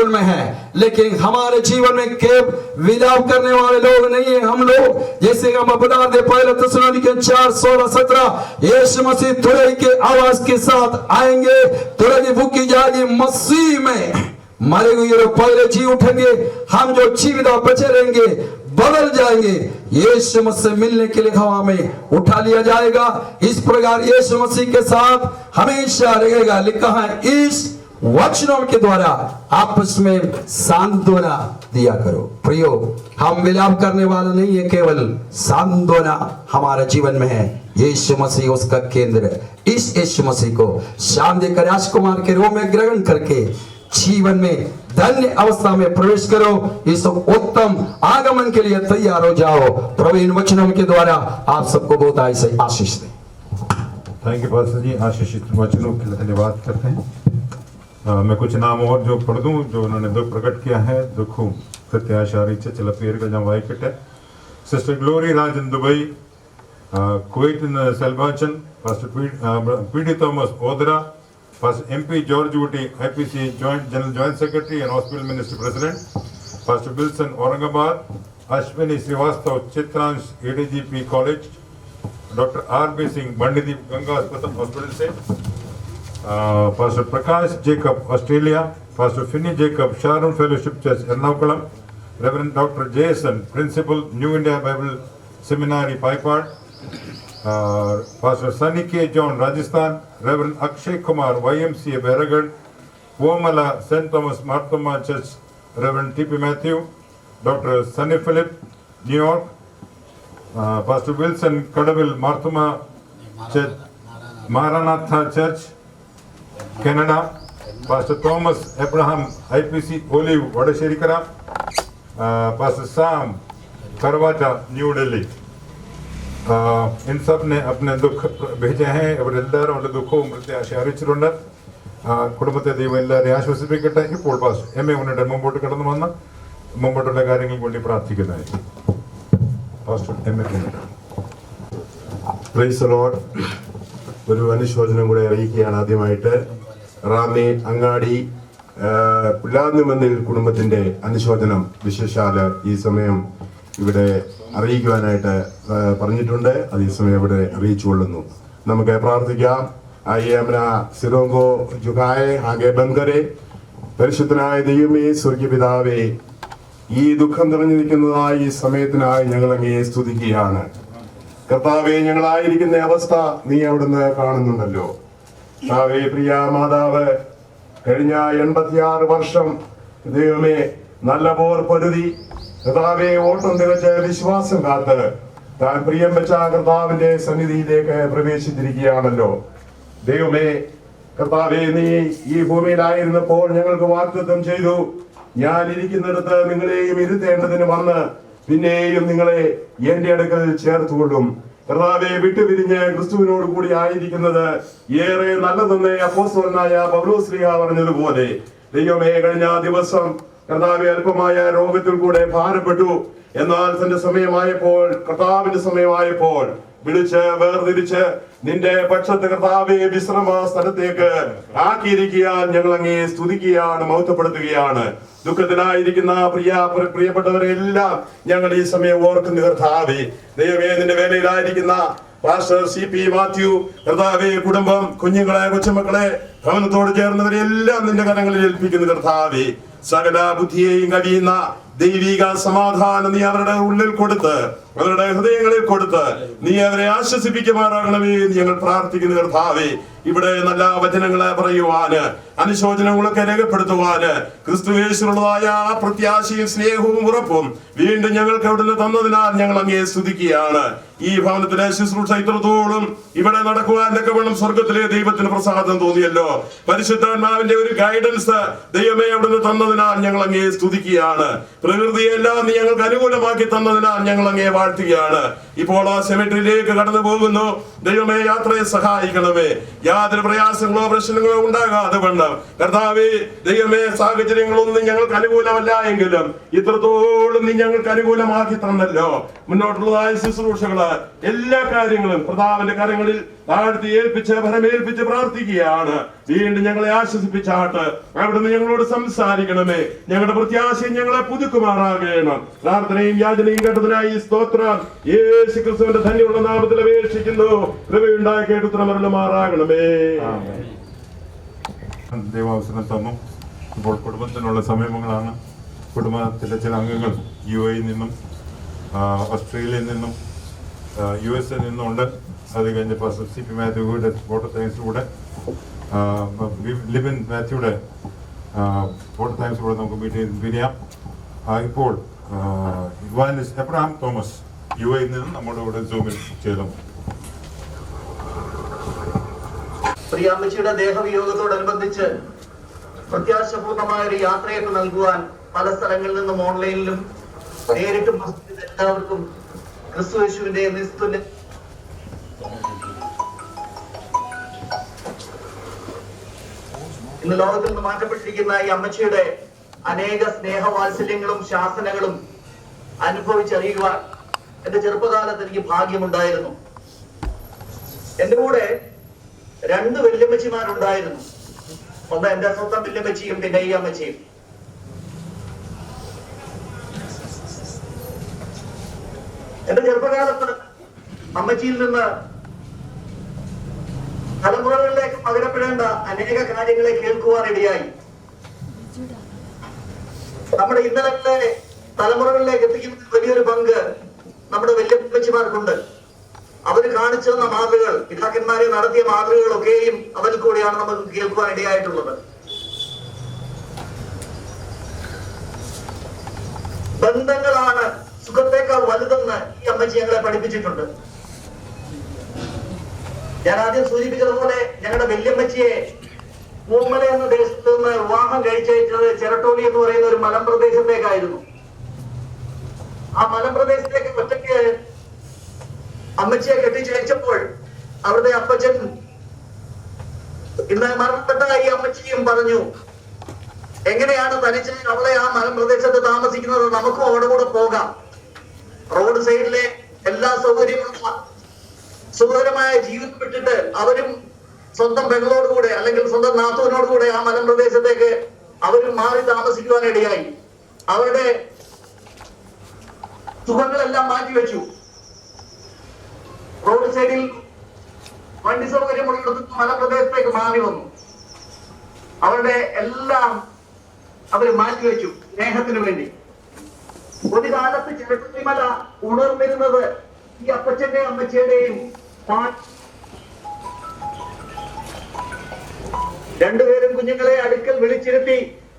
में है, लेकिन हमारे जीवन में केवल विलाप करने वाले लोग नहीं है हम लोग। जैसे हम बता दे पहले थिस्सलुनीके 4:16-17, यीशु मसीह तुरही के आवाज के साथ आएंगे, तुरही फूकी जाएगी, मसीह में मरे हुए लोग पहले जी उठेंगे, हम जो जीवित और बचे रहेंगे बदल जाएंगे, यीशु मसीह से मिलने के लिए हवा में उठा लिया जाएगा। इस प्रकार यीशु मसीह के साथ हमेशा रहेगा। लिखा है, इस वचनों के द्वारा आपस में सांत्वना दिया करो। प्रियो, हम विलाप करने वाला नहीं है, केवल सांत्वना हमारे जीवन में है। यीशु मसीह उसका केंद्र है। इस यीशु मसीह को शांति का राजकुमार के रूप में ग्रहण करके जीवन में धन्य अवस्था में प्रवेश करो। इस उत्तम आगमन के लिए तैयार हो जाओ। प्रभु इन वचनों के द्वारा आप सबको बहुत ऐसे आशीष दे। थैंक यू पास्टर जी, आशीषित वचनों के लिए धन्यवाद करते हैं। मैं कुछ नाम और जो पढ़ दूं जो उन्होंने दुख प्रकट किया है। दुखों प्रत्याशा चला पेर का जम वाइकट है, sister Glory Raj in Dubai, Kuwait in सेल्वाचन, पास्टर पीडी थॉमस ओदरा, Pastor MP George Woody, IPC Joint Secretary and Hospital Ministry President, Pastor Wilson Aurangabad, Ashwini Srivastav Chitransh ADGP College, Dr. R.B. Singh Bandidip Ganga Hospital से, Pastor Prakash Jacob, Australia, Pastor Finney Jacob, Sharon Fellowship Church, Ernakulam, Reverend Dr. Jason, Principal, New India Bible Seminary, Paipad, Pastor Sunny K. John, Rajasthan, Reverend Akshay Kumar, YMCA, Beragad, Womala, St. Thomas Marthoma Church, Reverend T.P. Matthew, Dr. Sunny Philip, New York, Pastor Wilson Kadavil, Marthoma Church, Maranatha Church, Canada, Pastor Thomas Abraham, IPC Olive, Vadasherikara, Pastor Sam Karwata, New Delhi. इन सब ने अपने दुख भेजे हैं അവരുടെ ദുഃഖവും പ്രത്യാശ അറിയിച്ചിട്ടുണ്ട്. കുടുംബത്തെ ദൈവം എല്ലാവരെയും ആശ്വസിപ്പിക്കട്ടെ. ഇപ്പോൾ പാസ് എം എ ഉണ്ണിട്ട് മുമ്പോട്ട് കടന്നു വന്ന് മുമ്പോട്ടുള്ള കാര്യങ്ങൾക്ക് വേണ്ടി പ്രാർത്ഥിക്കുന്നതായിരിക്കും. പാസ്റ്റർ എം എ ഉണ്ണിട്ട്. Praise the lord. ഒരു അനുശോചനം കൂടെ അറിയിക്കുകയാണ്. ആദ്യമായിട്ട് റാന്നി അങ്ങാടി പുല്ലാന്നുമന്നിൽ കുടുംബത്തിന്റെ അനുശോചനം വിശേഷാല് ഈ സമയം ഇവിടെ അറിയിക്കുവാനായിട്ട് പറഞ്ഞിട്ടുണ്ട്. അത് ഈ സമയം ഇവിടെ അറിയിച്ചുകൊള്ളുന്നു. നമുക്ക് പ്രാർത്ഥിക്കാം. ആയിയമ്ന സിറോങ്കോ ജുഗായെ ആകെ ബങ്കരെ. പരിശുദ്ധനായ ദൈവമേ, സ്വർഗീയ പിതാവേ, ഈ ദുഃഖം നിറഞ്ഞു നിൽക്കുന്നതായ ഈ സമയത്തിനായി ഞങ്ങൾ അങ്ങയെ സ്തുതിക്കുകയാണ്. കർത്താവേ, ഞങ്ങളായിരിക്കുന്ന അവസ്ഥ നീ അവിടുന്ന് കാണുന്നുണ്ടല്ലോ. കർത്താവേ, പ്രിയ മാതാവ് കഴിഞ്ഞ 86 വർഷം ദൈവമേ നല്ല പോർ പൊരുതി കർത്താവെ ഓട്ടം തികച്ച് വിശ്വാസം കാത്ത് താൻ പ്രിയം വെച്ച കർത്താവിന്റെ സന്നിധിയിലേക്ക് പ്രവേശിച്ചിരിക്കുകയാണല്ലോ. ദൈവമേ കർത്താവെ, നീ ഈ ഭൂമിയിലായിരുന്നപ്പോൾ ഞങ്ങൾക്ക് വാഗ്ദത്തം ചെയ്തു, ഞാൻ ഇരിക്കുന്നിടത്ത് നിങ്ങളെയും ഇരുത്തേണ്ടതിന് വന്ന് പിന്നെയും നിങ്ങളെ എന്റെ അടുക്കൽ ചേർത്തുകൊള്ളും. കർത്താവെ, വിട്ടുപിരിഞ്ഞ് ക്രിസ്തുവിനോട് കൂടി ആയിരിക്കുന്നത് ഏറെ നല്ലതെന്ന് അപ്പോസ്തലനായ പൗലോസ്ലീഹ പറഞ്ഞതുപോലെ ദൈവമേ, കഴിഞ്ഞ ദിവസം കർത്താവെ അല്പമായ രോഗത്തിൽ കൂടെ ഭാരപ്പെട്ടു. എന്നാൽ തന്റെ സമയമായപ്പോൾ, കർത്താവിന്റെ സമയമായപ്പോൾ വിളിച്ച് വേർതിരിച്ച് നിന്റെ പക്ഷത്ത് കർത്താവെ വിശ്രമ സ്ഥലത്തേക്ക് ആക്കിയിരിക്കാൻ ഞങ്ങൾ അങ്ങേ സ്തുതിക്കുകയാണ്, മഹത്വപ്പെടുത്തുകയാണ്. ദുഃഖത്തിലായിരിക്കുന്ന പ്രിയപ്പെട്ടവരെ എല്ലാം ഞങ്ങൾ ഈ സമയം ഓർക്കുന്നു. കർത്താവെ ദൈവമേ, നിന്റെ വേലയിലായിരിക്കുന്ന പാസ്റ്റർ CP മാത്യു, കർത്താവെ കുടുംബം, കുഞ്ഞുങ്ങളെ, കൊച്ചുമക്കളെ, ഭവനത്തോട് ചേർന്നവരെ എല്ലാം നിന്റെ കരങ്ങളിൽ ഏൽപ്പിക്കുന്നു. കർത്താവെ, സകല ബുദ്ധിയെയും കഴിയുന്ന ദൈവിക സമാധാനം നീ അവരുടെ ഉള്ളിൽ കൊടുത്ത്, അവരുടെ ഹൃദയങ്ങളിൽ കൊടുത്ത് നീ അവരെ ആശ്വസിപ്പിക്കുമാറാകണമേ എന്ന് ഞങ്ങൾ പ്രാർത്ഥിക്കുന്നു. കർത്താവേ, ഇവിടെ നല്ല വചനങ്ങളെ പറയുവാന്, അനുശോചനങ്ങളൊക്കെ രേഖപ്പെടുത്തുവാന്, ക്രിസ്തുയേശുള്ളതായ ആ പ്രത്യാശയും സ്നേഹവും ഉറപ്പും വീണ്ടും ഞങ്ങൾക്ക് അവിടുന്ന് തന്നതിനാൽ ഞങ്ങൾ അങ്ങേ സ്തുതിക്കുകയാണ്. ഈ ഭവനത്തിലെ ശുശ്രൂഷ ഇത്രത്തോളം ഇവിടെ നടക്കുവാൻ വേണം സ്വർഗത്തിലെ ദൈവത്തിന് പ്രസാദം തോന്നിയല്ലോ. പരിശുദ്ധാത്മാവിന്റെ ഒരു ഗൈഡൻസ് ദൈവമേ അവിടുന്ന് തന്നതിനാൽ ഞങ്ങൾ അങ്ങേ സ്തുതിക്കുകയാണ്. പ്രകൃതിയെല്ലാം നീ ഞങ്ങൾക്ക് അനുകൂലമാക്കി തന്നതിനാൽ ഞങ്ങൾ അങ്ങേ വാഴ്ത്തുകയാണ്. ഇപ്പോൾ ആ സെമിട്രിയിലേക്ക് കടന്നു പോകുന്നു. ദൈവമേ, യാത്രയെ സഹായിക്കണമേ. യാതൊരു പ്രയാസങ്ങളോ പ്രശ്നങ്ങളോ ഉണ്ടാകാതെ വേണം കർത്താവേ. ദൈവമേ, സാഹചര്യങ്ങളൊന്നും ഞങ്ങൾക്ക് അനുകൂലമല്ല എങ്കിലും ഇത്രത്തോളം നീ ഞങ്ങൾക്ക് അനുകൂലമാക്കി തന്നല്ലോ. മുന്നോട്ടുള്ളതായ ശുശ്രൂഷകള് എല്ലാ കാര്യങ്ങളും പ്രതാവിന്റെ കരങ്ങളിൽ താഴ്ത്തി ഏൽപ്പിച്ച് ഭരമേൽപ്പിച്ച് പ്രാർത്ഥിക്കുകയാണ്. വീണ്ടും ഞങ്ങളെ ആശ്വസിപ്പിച്ചാട്ട് അവിടുന്ന് ഞങ്ങളോട് സംസാരിക്കണമേ. ഞങ്ങളുടെ പ്രത്യാശയും ഞങ്ങളെ പുതുക്കുമാറാകണം. പ്രാർത്ഥനയും യാചനയും കേട്ടതിനായി സ്തോത്രം. യേശു ക്രിസ്തുവിന്റെ ധന്യമുള്ള നാമത്തിൽ അപേക്ഷിക്കുന്നു. കൃപയുണ്ടായി കേട്ടുത്തരമരുളുമാറാകണമേ. ദൈവാവസരം തന്നു. ഇപ്പോൾ കുടുംബത്തിനുള്ള സമയങ്ങളാണ്. കുടുംബത്തിലെ ചില അംഗങ്ങൾ UAE നിന്നും ഓസ്ട്രേലിയയിൽ നിന്നും USA നിന്നുണ്ട്. അത് കഴിഞ്ഞ് പാസ്റ്റർ CP മാത്യുവിടെ വോട്ടർ സയൻസിലൂടെ ലിബിൻ മാത്യുവിടെ വോട്ടർ സയൻസിലൂടെ നമുക്ക് വീട്ടിൽ പിരിയാം. ഇപ്പോൾ ഇവാനിസ് എബ്രഹാം തോമസ് UAE നിന്നും നമ്മുടെ കൂടെ സൂമിൽ ചേരുന്നു. പ്രിയാമ്മച്ചിയുടെ ദേഹവിയോഗത്തോടനുബന്ധിച്ച് പ്രത്യാശപൂർണമായ ഒരു യാത്രയൊക്കെ നൽകുവാൻ പല സ്ഥലങ്ങളിൽ നിന്നും ഓൺലൈനിലും നേരിട്ടും എല്ലാവർക്കും ക്രിസ്തുയേശുവിന്റെ നിസ്തുല്യ ഇന്ന് ലോകത്തിൽ നിന്ന് മാറ്റപ്പെട്ടിരിക്കുന്ന ഈ അമ്മച്ചിയുടെ അനേക സ്നേഹവാത്സല്യങ്ങളും ശാസനകളും അനുഭവിച്ചറിയുവാൻ എന്റെ ചെറുപ്പകാലത്ത് എനിക്ക് ഭാഗ്യമുണ്ടായിരുന്നു. എന്റെ കൂടെ 2 വല്യമ്മച്ചിമാരുണ്ടായിരുന്നു. ഒന്ന് എന്റെ സ്വന്തം വല്യമ്മച്ചിയും പിന്നെ ഈ അമ്മച്ചിയും. എന്റെ ചെറുപ്പകാലത്ത് അമ്മച്ചിയിൽ നിന്ന് തലമുറകളിലേക്ക് പകരപ്പെടേണ്ട അനേക കാര്യങ്ങളെ കേൾക്കുവാനിടയായി. നമ്മുടെ ഇന്നലത്തെ തലമുറകളിലേക്ക് എത്തിക്കുന്ന വലിയൊരു പങ്ക് നമ്മുടെ വല്യപ്പച്ചിമാർക്കുണ്ട്. അവര് കാണിച്ചു തന്ന മാതൃകൾ, പിതാക്കന്മാരെ നടത്തിയ മാതൃകളൊക്കെയും അവരിൽ കൂടിയാണ് നമുക്ക് കേൾക്കുവാൻ ഇടയായിട്ടുള്ളത്. ബന്ധങ്ങളാണ് സുഖത്തേക്കാൾ വലുതെന്ന് ഈ അമ്മച്ചി ഞങ്ങളെ പഠിപ്പിച്ചിട്ടുണ്ട്. ഞാൻ ആദ്യം സൂചിപ്പിച്ചതുപോലെ ഞങ്ങളുടെ വല്യമ്മച്ചിയെ മൂമ്മല എന്ന ദേശത്ത് നിന്ന് വിവാഹം കഴിച്ചയച്ചത് ചെറട്ടോളി എന്ന് പറയുന്ന ഒരു മലമ്പ്രദേശത്തേക്കായിരുന്നു. ആ മലമ്പ്രദേശത്തേക്ക് ഒറ്റയ്ക്ക് അമ്മച്ചിയെ കെട്ടിച്ചയച്ചപ്പോൾ അവിടുത്തെ അപ്പച്ചൻ ഇന്ന് മരണപ്പെട്ട ഈ അമ്മച്ചിയും പറഞ്ഞു, എങ്ങനെയാണ് തനിച്ച് അവളെ ആ മലമ്പ്രദേശത്ത് താമസിക്കുന്നത്, നമുക്കും അവിടെ കൂടെ പോകാം. റോഡ് സൈഡിലെ എല്ലാ സൗകര്യങ്ങളും സുഖകരമായ ജീവിതം വിട്ടിട്ട് അവരും സ്വന്തം പെങ്ങളോടുകൂടെ അല്ലെങ്കിൽ സ്വന്തം നാത്തൂനോടുകൂടെ ആ മലമ്പ്രദേശത്തേക്ക് അവരും മാറി താമസിക്കുവാനിടയായി. അവരുടെ സുഖങ്ങളെല്ലാം മാറ്റിവെച്ചു. റോഡ് സൈഡിൽ വണ്ടി സൗകര്യമുള്ളിടത്ത് മലപ്രദേശത്തേക്ക് മാറി വന്നു. അവരുടെ എല്ലാം അവർ മാറ്റിവെച്ചു സ്നേഹത്തിന് വേണ്ടി. ഒരു കാലത്ത് ചെറുപ്പമല ഉണർന്നിരുന്നത് ഈ അപ്പച്ചന്റെ അമ്മച്ചിയുടെയും രണ്ടുപേരും കുഞ്ഞുങ്ങളെ അടുക്കൽ വിളിച്ചിരുത്തി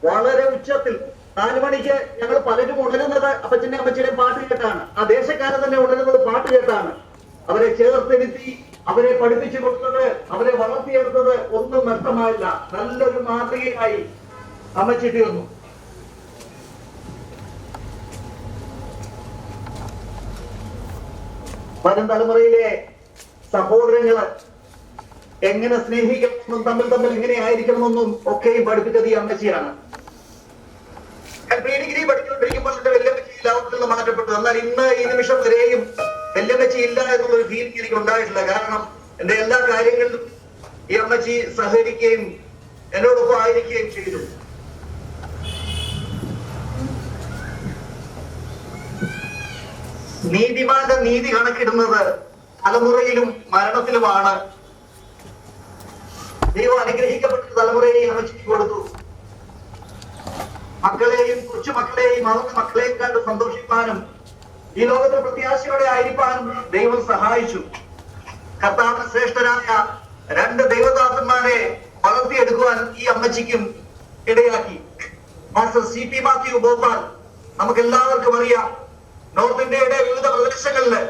വളരെ ഉച്ചത്തിൽ 4 മണിക്ക് ഞങ്ങൾ പലരും ഉണരുന്നത് അപ്പച്ചന്റെ അമ്മച്ചിയുടെയും പാട്ട് കേട്ടാണ്. ആ ദേശക്കാരൻ തന്നെ ഉണരുന്നത് പാട്ട് കേട്ടാണ്. അവരെ ചേർത്തിരുത്തി അവരെ പഠിപ്പിച്ചു കൊടുത്തത്, അവരെ വളർത്തിയെടുത്തത് ഒന്നും നഷ്ടമായില്ല. നല്ലൊരു മാതൃകയായി അമ്മച്ചി തീർന്നു. വരും തലമുറയിലെ സഹോദരങ്ങള് എങ്ങനെ സ്നേഹിക്കണമെന്നും തമ്മിൽ എങ്ങനെ ആയിരിക്കണമെന്നും ഒക്കെയും പഠിപ്പിച്ചത് ഈ അമ്മച്ചിയാണ്. ഞാൻ പ്രീ ഡിഗ്രി പഠിച്ചുകൊണ്ടിരിക്കുമ്പോൾ എന്റെ വല്യമ്മച്ചി ലോകത്തിൽ നിന്ന് മാറ്റപ്പെട്ടു. എന്നാൽ ഇന്ന് ഈ നിമിഷം വരെയും വല്യമ്മച്ചി ഇല്ല എന്നുള്ളൊരു ഫീലിംഗ് എനിക്ക് ഉണ്ടായിട്ടില്ല. കാരണം എന്റെ എല്ലാ കാര്യങ്ങളിലും ഈ അമ്മച്ചി സഹകരിക്കുകയും എന്നോടൊപ്പം ആയിരിക്കുകയും ചെയ്തു. നീതിമാന്റെ നീതി കണക്കിടുന്നത് തലമുറയിലും മരണത്തിലുമാണ്. ദൈവം അനുഗ്രഹിക്കപ്പെട്ട തലമുറയെ അമ്മച്ചിക്ക് കൊടുത്തു. മക്കളെയും കൊച്ചുമക്കളെയും അവരുടെ മക്കളെയും കണ്ട് സന്തോഷിപ്പാനും ഈ ലോകത്തിൽ പ്രത്യാശയോടെ ആയിരിക്കാനും ദൈവം സഹായിച്ചു. കർത്താവിന് ശ്രേഷ്ഠരായ 2 ദൈവദാസന്മാരെ വളർത്തിയെടുക്കുവാൻ ഈ അമ്മച്ചിക്കും ഇടയാക്കി. മാസ്റ്റർ CP മാത്യു ഭോപ്പാൽ, നമുക്ക് എല്ലാവർക്കും അറിയാം, നോർത്ത് ഇന്ത്യയുടെ വിവിധ പ്രദേശങ്ങളില്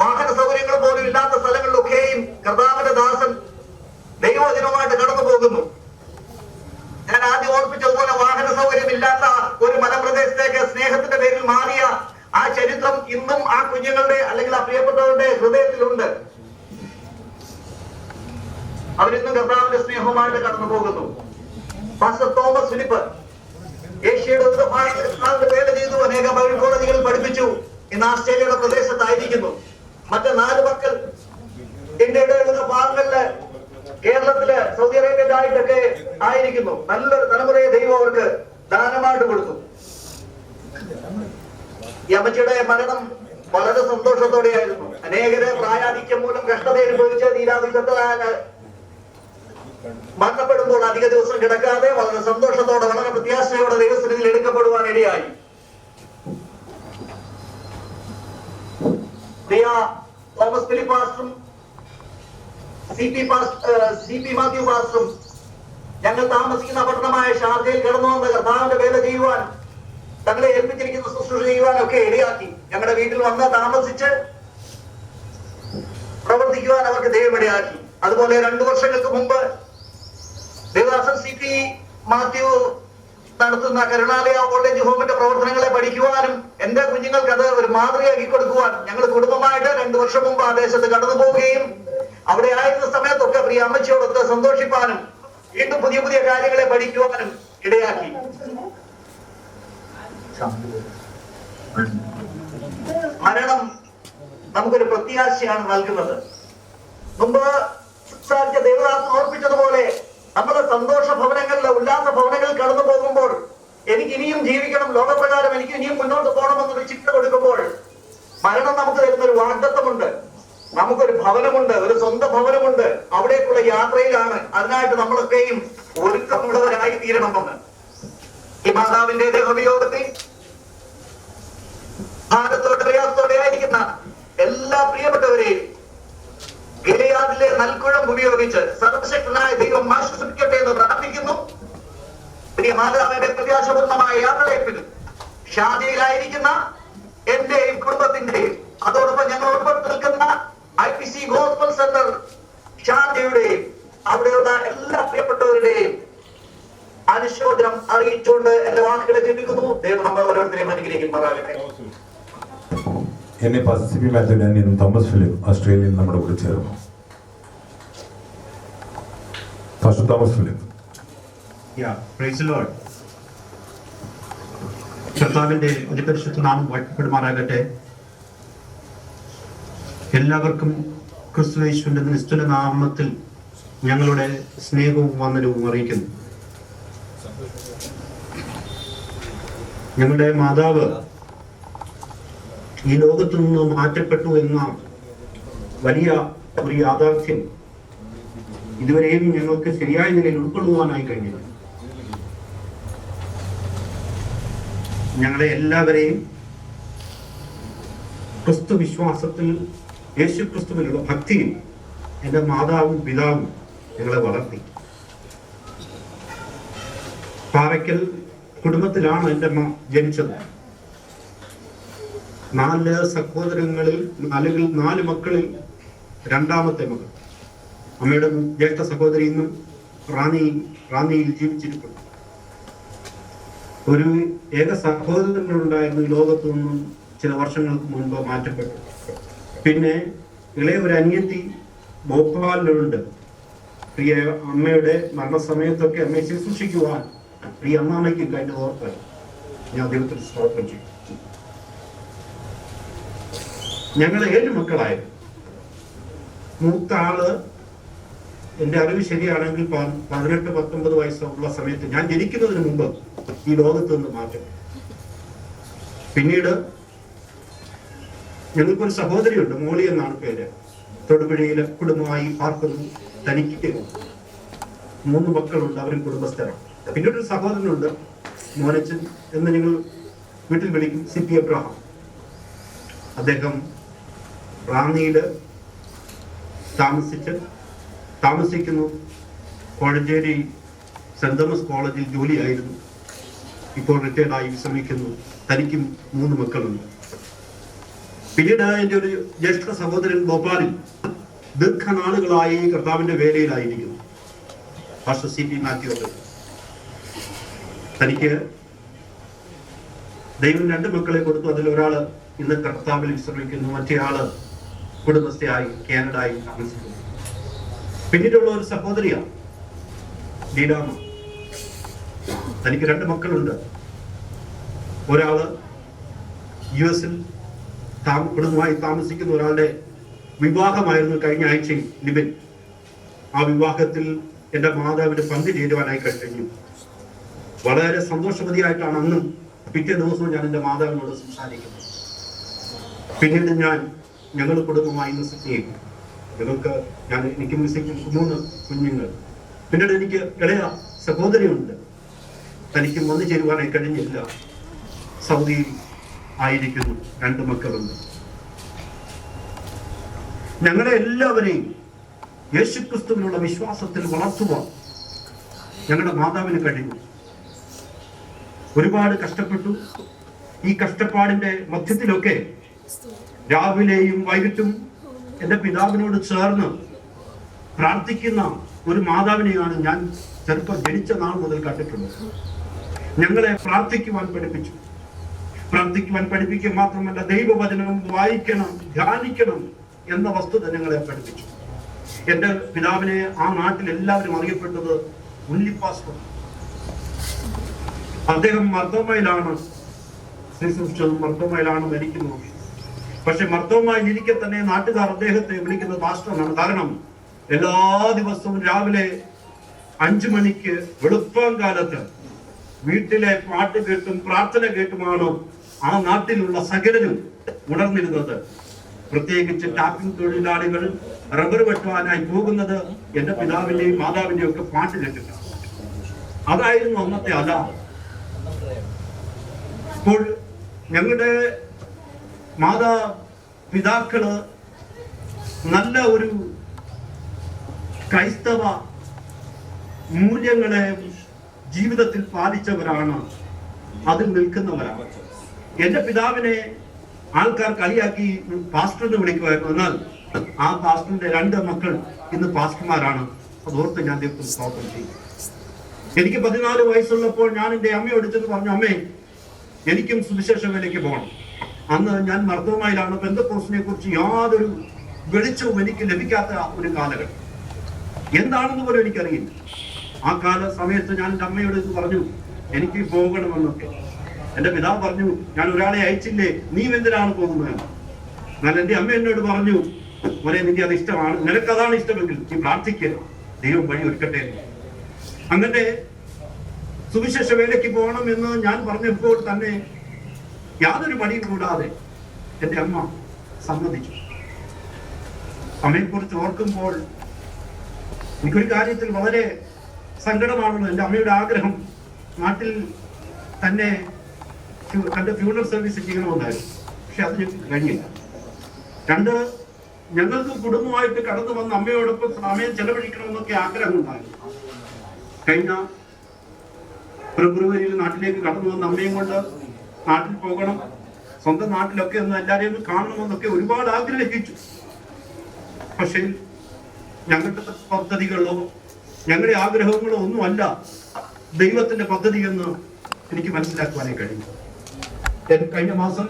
വാഹന സൗകര്യങ്ങൾ പോലും ഇല്ലാത്ത സ്ഥലങ്ങളിലൊക്കെയും കർത്താവിന്റെ ദാസൻ ദൈവവചനവുമായിട്ട് കടന്നു പോകുന്നു. ഞാൻ ആദ്യം ഓർപ്പിച്ചതുപോലെ വാഹന സൗകര്യം ഇല്ലാത്ത ഒരു മലപ്രദേശത്തേക്ക് സ്നേഹത്തിന്റെ പേരിൽ മാറിയ ആ ചരിത്രം ഇന്നും ആ കുഞ്ഞുങ്ങളുടെ അല്ലെങ്കിൽ ആ പ്രിയപ്പെട്ടവരുടെ ഹൃദയത്തിലുണ്ട്. അവരിന്നും കർത്താവിന്റെ സ്നേഹവുമായിട്ട് കടന്നു പോകുന്നു. പാസ്റ്റർ തോമസ് ഫിലിപ്പ് ഏഷ്യയുടെ വിവിധ ഭാഗങ്ങളിൽ വേല ചെയ്തു. അനേക ബൈബിൾ കോളേജുകളിൽ പഠിപ്പിച്ചു. ഇന്ന് ആസ്ട്രേലിയയുടെ പ്രദേശത്തായിരിക്കുന്നു. മറ്റ് 4 മക്കൾ ഇന്ത്യയുടെ വിവിധ ഭാഗങ്ങളില്, കേരളത്തില്, സൗദി അറേബ്യയിലായിട്ടൊക്കെ ആയിരിക്കുന്നു. നല്ലൊരു തലമുറയെ ദൈവം അവർക്ക് ദാനമായിട്ട് കൊടുത്തു. ഈ അമ്മച്ചിയുടെ മരണം വളരെ സന്തോഷത്തോടെയായിരുന്നു. അനേകരെ പ്രായാധിക്യം മൂലം കഷ്ടത അനുഭവിച്ച് തീരാതിക്കത്തായ മരണപ്പെടുമ്പോൾ അധിക ദിവസം കിടക്കാതെ വളരെ സന്തോഷത്തോടെ വളരെ പ്രത്യാശയോടെ ദൈവസന്നിധിയിൽ എടുക്കപ്പെടുവാൻ ഇടയായി. തോമസ് ഫിലിപ്പ് പാസ്റ്ററും CP മാത്യു പാസ്റ്ററും ഞങ്ങൾ താമസിക്കുന്ന പട്ടണമായ ഷാർജയിൽ കടന്നു വന്ന് കർത്താവിന്റെ വേല ചെയ്യുവാൻ, തങ്ങളെ ഏൽപ്പിച്ചിരിക്കുന്ന ശുശ്രൂഷ ചെയ്യുവാനൊക്കെ ഇടയാക്കി. ഞങ്ങളുടെ വീട്ടിൽ വന്ന് താമസിച്ച് പ്രവർത്തിക്കുവാൻ അവർക്ക് ദൈവം ഇടയാക്കി. അതുപോലെ 2 വർഷങ്ങൾക്ക് മുമ്പ് ദേവദാസൻ CP മാത്യു നടത്തുന്ന കരുണാലയ കോളേജ് ഹോമിന്റെ പ്രവർത്തനങ്ങളെ പഠിക്കുവാനും എന്റെ കുഞ്ഞുങ്ങൾക്ക് അത് ഒരു മാതൃകയാക്കി കൊടുക്കുവാൻ ഞങ്ങൾ കുടുംബമായിട്ട് 2 വർഷം മുമ്പ് ആ ദേശത്ത് കടന്നു പോവുകയും അവിടെ ആയിരുന്ന സമയത്തൊക്കെ പ്രിയ അമ്മച്ചിയോടൊത്ത് സന്തോഷിപ്പാനും വീണ്ടും പുതിയ പുതിയ കാര്യങ്ങളെ പഠിക്കുവാനും ഇടയാക്കി. മരണം നമുക്കൊരു പ്രത്യാശയാണ് നൽകുന്നത്. മുമ്പ് സംസാരിച്ച ദേവദാസൻ ഓർപ്പിച്ചതുപോലെ നമ്മുടെ സന്തോഷ ഭവനങ്ങളിലെ ഉല്ലാസ ഭവനങ്ങളിൽ കടന്നു പോകുമ്പോൾ എനിക്ക് ഇനിയും ജീവിക്കണം, ലോകപ്രകാരം എനിക്ക് ഇനിയും മുന്നോട്ട് പോകണമെന്നൊരു ചിന്ത കൊടുക്കുമ്പോൾ മരണം നമുക്ക് തരുന്ന ഒരു വാഗ്ദത്തമുണ്ട്. നമുക്കൊരു ഭവനമുണ്ട്, ഒരു സ്വന്തം ഭവനമുണ്ട്. അവിടേക്കുള്ള യാത്രയിലാണ്. അതിനായിട്ട് നമ്മളൊക്കെയും ഒരുക്കമുള്ളവരായി തീരണമെന്ന് ഈ മാതാവിന്റെ ദേഹവിയോഗത്തിൽ ഭാരത്തോടെ പ്രയാസത്തോടെ ആയിരിക്കുന്ന എല്ലാ പ്രിയപ്പെട്ടവരെയും ഗിലെയാദിലെ നൽകുഴം ഉപയോഗിച്ച് സർവശക്തനായ ദൈവം ആശ്വസിപ്പിക്കട്ടെ എന്ന് പ്രാർത്ഥിക്കുന്നു. പ്രിയ മാതാവിന്റെ പ്രത്യാശപൂർണമായ യാത്രയപ്പിൽ ഷാദിയിലായിരിക്കുന്ന എന്റെയും കുടുംബത്തിന്റെയും അതോടൊപ്പം ഞങ്ങൾ ഉൾപ്പെട്ട് നിൽക്കുന്ന IPC ഗോസ്ബൽ സെന്റർ ഷാദിയുടെയും അവിടെയുള്ള എല്ലാ പ്രിയപ്പെട്ടവരുടെയും അനുശോചനം അറിയിച്ചുകൊണ്ട് എന്റെ വാക്കുകളെ ചിന്തിക്കുന്നു. ദൈവം നമ്മൾ ഓരോരുത്തരെയും അനുഗ്രഹിക്കുമാറാകട്ടെ. എന്നെ Pacific Mathew Daniel Thomas Philip ഓസ്ട്രേലിയയിൽ നമ്മുടെ കൂടെ ചേർന്നു. Thomas Philip. Price the Lord. കർത്താവിന്റെ അതിപരിശുദ്ധ നാമം വാഴ്ത്തപ്പെടുമാറാകട്ടെ. എല്ലാവർക്കും ക്രിസ്തുയേശുവിന്റെ നിസ്തുല നാമത്തിൽ ഞങ്ങളുടെ സ്നേഹവും വന്ദനവും അറിയിക്കുന്നു. ഞങ്ങളുടെ മാതാവ് ഈ ലോകത്തു നിന്ന് മാറ്റപ്പെട്ടു എന്ന വലിയ ഒരു യാഥാർത്ഥ്യം ഇതുവരെയും ഞങ്ങൾക്ക് ശരിയായ നിലയിൽ ഉൾക്കൊള്ളുവാനായി കഴിഞ്ഞില്ല. ഞങ്ങളെ എല്ലാവരെയും ക്രിസ്തു വിശ്വാസത്തിൽ, യേശു ക്രിസ്തുവിലുള്ള ഭക്തിയിൽ എൻ്റെ മാതാവും പിതാവും ഞങ്ങളെ വളർത്തി. പാറയ്ക്കൽ കുടുംബത്തിലാണ് എൻ്റെ അമ്മ ജനിച്ചത്. 4 സഹോദരങ്ങളിൽ 4 മക്കളിൽ രണ്ടാമത്തെ മകൾ. അമ്മയുടെ ജ്യേഷ്ഠ സഹോദരി ഇന്നും റാന്നിയിൽ ജീവിച്ചിരിക്കുന്നു. ഒരു ഏക സഹോദരനുണ്ടായിരുന്നു, ഈ ലോകത്തു നിന്നും ചില വർഷങ്ങൾക്ക് മുൻപ് മാറ്റപ്പെട്ടു. പിന്നെ ഇളയ ഒരു അനിയത്തി ഭോപ്പാലിലുണ്ട്. പ്രിയ അമ്മയുടെ മരണസമയത്തൊക്കെ അമ്മയെ ശുശ്രൂഷിക്കുവാൻ പ്രിയ അമ്മാമ്മയ്ക്ക് കഴിഞ്ഞ ഓർക്കാൻ ഞാൻ ദൈവത്തിൽ സ്തോത്രം ചെയ്യും. ഞങ്ങൾ 7 മക്കളായിരുന്നു. മൂത്ത ആള് എൻ്റെ അറിവ് ശരിയാണെങ്കിൽ 18-19 വയസ്സുള്ള സമയത്ത്, ഞാൻ ജനിക്കുന്നതിന് മുമ്പ് ഈ ലോകത്ത് നിന്ന് മാറ്റം. പിന്നീട് ഞങ്ങൾക്കൊരു സഹോദരിയുണ്ട്, മോളി എന്നാണ് പേര്. തൊടുപുഴയിലെ കുടുംബമായി പാർക്കുന്നു. തനിക്ക് 3 മക്കളുണ്ട്, അവരും കുടുംബസ്ഥരാണ്. പിന്നീട് ഒരു സഹോദരനുണ്ട്, മോനച്ചൻ എന്ന് ഞങ്ങൾ വീട്ടിൽ വിളിക്കും, CP എബ്രഹാം. അദ്ദേഹം റാന്നിയിൽ താമസിക്കുന്നു. കോഴഞ്ചേരി സെന്റ് തോമസ് കോളേജിൽ ജോലിയായിരുന്നു. ഇപ്പോൾ റിട്ടയർഡായി വിശ്രമിക്കുന്നു. തനിക്കും 3 മക്കളുണ്ട്. പിന്നീട് എൻ്റെ ഒരു ജ്യേഷ്ഠ സഹോദരൻ ഭോപ്പാലിൽ ദീർഘനാളുകളായി കർത്താവിന്റെ വേലയിലായിരിക്കുന്നു. Pastor CP Mathew. തനിക്ക് ദൈവം 2 മക്കളെ കൊടുത്തു. അതിൽ ഒരാള് ഇന്ന് കർത്താവിൽ വിശ്രമിക്കുന്നു, മറ്റേയാള് കുടുംബസ്ഥയായി കാനഡയിൽ താമസിക്കുന്നു. പിന്നീടുള്ള ഒരു സഹോദരിയാണ് ലീലാമ്മ. തനിക്ക് 2 മക്കളുണ്ട്. ഒരാള് US കുടുംബമായി താമസിക്കുന്ന. ഒരാളുടെ വിവാഹമായിരുന്നു കഴിഞ്ഞ ആഴ്ചയിൽ ലിബിൻ. ആ വിവാഹത്തിൽ എൻ്റെ മാതാവിന് പങ്കുചേരുവാനായി കഴിഞ്ഞു. വളരെ സന്തോഷവതിയായിട്ടാണ് അന്നും പിറ്റേ ദിവസവും ഞാൻ എൻ്റെ മാതാവിനോട് സംസാരിക്കുന്നത്. പിന്നീട് ഞങ്ങൾ കുടുംബമായി നിശ്ചയിക്കും. എനിക്ക് 3 കുഞ്ഞുങ്ങൾ. പിന്നീട് എനിക്ക് ഇളയ സഹോദരിയുണ്ട്. തനിക്ക് വന്നു ചേരുവാനായി കഴിഞ്ഞില്ല. സൗദിയിൽ ആയിരിക്കുന്നു. 2 മക്കളുണ്ട്. ഞങ്ങളെ എല്ലാവരെയും യേശുക്രിസ്തുവിനുള്ള വിശ്വാസത്തിൽ വളർത്തുവാൻ ഞങ്ങളുടെ മാതാവിന് കഴിഞ്ഞു. ഒരുപാട് കഷ്ടപ്പെട്ടു. ഈ കഷ്ടപ്പാടിന്റെ മധ്യത്തിലൊക്കെ രാവിലെയും വൈകിട്ടും എൻ്റെ പിതാവിനോട് ചേർന്ന് പ്രാർത്ഥിക്കുന്ന ഒരു മാതാവിനെയാണ് ഞാൻ ചെറുപ്പം ജനിച്ച നാൾ മുതൽ കണ്ടിട്ടുള്ളത്. ഞങ്ങളെ പ്രാർത്ഥിക്കുവാൻ പഠിപ്പിക്കുക മാത്രമല്ല, ദൈവവചനം വായിക്കണം, ധ്യാനിക്കണം എന്ന വസ്തുത ഞങ്ങളെ പഠിപ്പിച്ചു. എൻ്റെ പിതാവിനെ ആ നാട്ടിൽ എല്ലാവരും അറിയപ്പെട്ടത് ഉണ്ണിപ്പാസ്റ്റർ. അദ്ദേഹം മർത്തോമയിലാണ് മരിക്കുന്നത്. പക്ഷെ മർത്തോമയിൽ ഇരിക്കെ തന്നെ നാട്ടുകാർ അദ്ദേഹത്തെ വിളിക്കുന്നത് പാസ്റ്റർ എന്നാണ്. കാരണം എല്ലാ ദിവസവും രാവിലെ 5 മണിക്ക് വെളുപ്പാങ്കാലത്ത് വീട്ടിലെ പാട്ട് കേട്ടും പ്രാർത്ഥന കേട്ടുമാണ് ആ നാട്ടിലുള്ള സകലരും ഉണർന്നിരുന്നത്. പ്രത്യേകിച്ച് ടാപ്പിംഗ് തൊഴിലാളികൾ റബ്ബർ വെട്ടുവാനായി പോകുന്നത് എന്റെ പിതാവിന്റെയും മാതാവിന്റെയും ഒക്കെ പാട്ട് കേട്ടിട്ടാണ്. അതായിരുന്നു അന്നത്തെ അലാം. ഇപ്പോൾ ഞങ്ങളുടെ മാതാപിതാക്കള് നല്ല ഒരു ക്രൈസ്തവ മൂല്യങ്ങളെ ജീവിതത്തിൽ പാലിച്ചവരാണ്, അതിൽ നിൽക്കുന്നവരാണ്. എന്റെ പിതാവിനെ ആൾക്കാർ കളിയാക്കി പാസ്റ്റർ എന്ന് വിളിക്കുമായിരുന്നു. എന്നാൽ ആ പാസ്റ്ററിന്റെ 2 മക്കൾ ഇന്ന് പാസ്റ്റർമാരാണ്. അതോർത്ത് ഞാൻ ദൈവത്തിന് സ്തോത്രം ചെയ്യും. എനിക്ക് 14 വയസ്സുള്ളപ്പോൾ ഞാൻ എൻ്റെ അമ്മയോട് ചെന്ന് പറഞ്ഞു, അമ്മേ എനിക്കും സുവിശേഷ വേലയ്ക്ക് പോകണം. അന്ന് ഞാൻ മർദ്ദവുമായിലാണ്. പെന്തക്കോസ്തിനെ കുറിച്ച് യാതൊരു വെളിച്ചവും എനിക്ക് ലഭിക്കാത്ത ഒരു കാലഘട്ടം. എന്താണെന്ന് പോലും എനിക്കറിയില്ല. ആ കാല സമയത്ത് ഞാൻ എൻ്റെ അമ്മയോട് ഇത് പറഞ്ഞു, എനിക്ക് പോകണമെന്നൊക്കെ. എൻ്റെ പിതാവ് പറഞ്ഞു, ഞാൻ ഒരാളെ അയച്ചില്ലേ, നീ എന്തിനാണ് പോകുന്നത്? എന്നാൽ എൻ്റെ അമ്മ എന്നോട് പറഞ്ഞു, മോനെ നിന്റെ അത് ഇഷ്ടമാണ്, നിനക്കതാണ് ഇഷ്ടമെങ്കിൽ നീ പ്രാർത്ഥിക്കുക, ദൈവം വഴി ഒരുക്കട്ടെ. അങ്ങനെ സുവിശേഷ വേലയ്ക്ക് പോകണം എന്ന് ഞാൻ പറഞ്ഞപ്പോൾ തന്നെ യാതൊരു മടിയും കൂടാതെ എൻ്റെ അമ്മ സമ്മതിച്ചു. അമ്മയെക്കുറിച്ച് ഓർക്കുമ്പോൾ എനിക്കൊരു കാര്യത്തിൽ വളരെ സങ്കടമാണല്ലോ. എൻ്റെ അമ്മയുടെ ആഗ്രഹം നാട്ടിൽ തന്നെ തൻ്റെ ഫ്യൂണറൽ സർവീസ് ചെയ്യണമെന്നായിരുന്നു. പക്ഷെ അത് ഞങ്ങൾക്ക് കഴിഞ്ഞില്ല. 2 ഞങ്ങൾക്ക് കുടുംബമായിട്ട് കടന്നു വന്ന് അമ്മയോടൊപ്പം സമയം ചെലവഴിക്കണമെന്നൊക്കെ ആഗ്രഹം ഉണ്ടായിരുന്നു. കഴിഞ്ഞ ഫെബ്രുവരിയിൽ നാട്ടിലേക്ക് കടന്നു വന്ന അമ്മയും കൊണ്ട് നാട്ടിൽ പോകണം, സ്വന്തം നാട്ടിലൊക്കെ ഒന്ന് എല്ലാവരെയും ഒന്ന് കാണണമെന്നൊക്കെ ഒരുപാട് ആഗ്രഹിച്ചു. പക്ഷേ ഞങ്ങളുടെ പദ്ധതികളോ ഞങ്ങളുടെ ആഗ്രഹങ്ങളോ ഒന്നുമല്ല ദൈവത്തിന്റെ പദ്ധതി എന്ന് എനിക്ക് മനസ്സിലാക്കുവാനേ കഴിഞ്ഞു. കഴിഞ്ഞ മാസം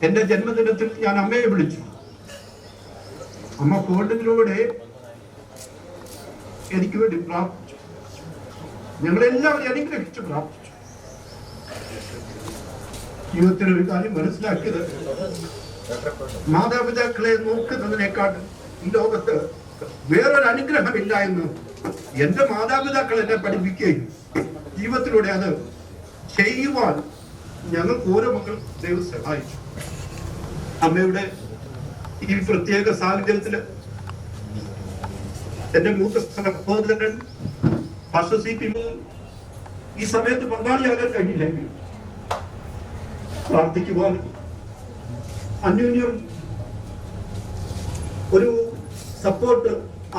എന്റെ ജന്മദിനത്തിൽ ഞാൻ അമ്മയെ വിളിച്ചു. അമ്മ ഫോണിലൂടെ എനിക്ക് വേണ്ടി പ്രാർത്ഥിച്ചു. ഞങ്ങളെല്ലാവരും അനുഗ്രഹിച്ചു പ്രാർത്ഥിച്ചു. ജീവിതത്തിൽ ഒരു കാര്യം മനസ്സിലാക്കിയത്, മാതാപിതാക്കളെ നോക്കുന്നതിനേക്കാൾ ഈ ലോകത്ത് വേറൊരു അനുഗ്രഹമില്ല എന്ന് എന്റെ മാതാപിതാക്കൾ എന്നെ പഠിപ്പിക്കുകയും ജീവിതത്തിലൂടെ അത് ചെയ്യുവാൻ ഞങ്ങൾക്ക് ഓരോ മക്കൾ ദൈവം സഹായിച്ചു. അമ്മയുടെ ഈ പ്രത്യേക സാഹചര്യത്തില് എന്റെ മൂത്ത സഹോദരൻ ഈ സമയത്ത് പങ്കാളിയാകാൻ കഴിഞ്ഞില്ലെങ്കിൽ പ്രാർത്ഥിക്കുവാൻ അന്യോന്യം ഒരു സപ്പോർട്ട്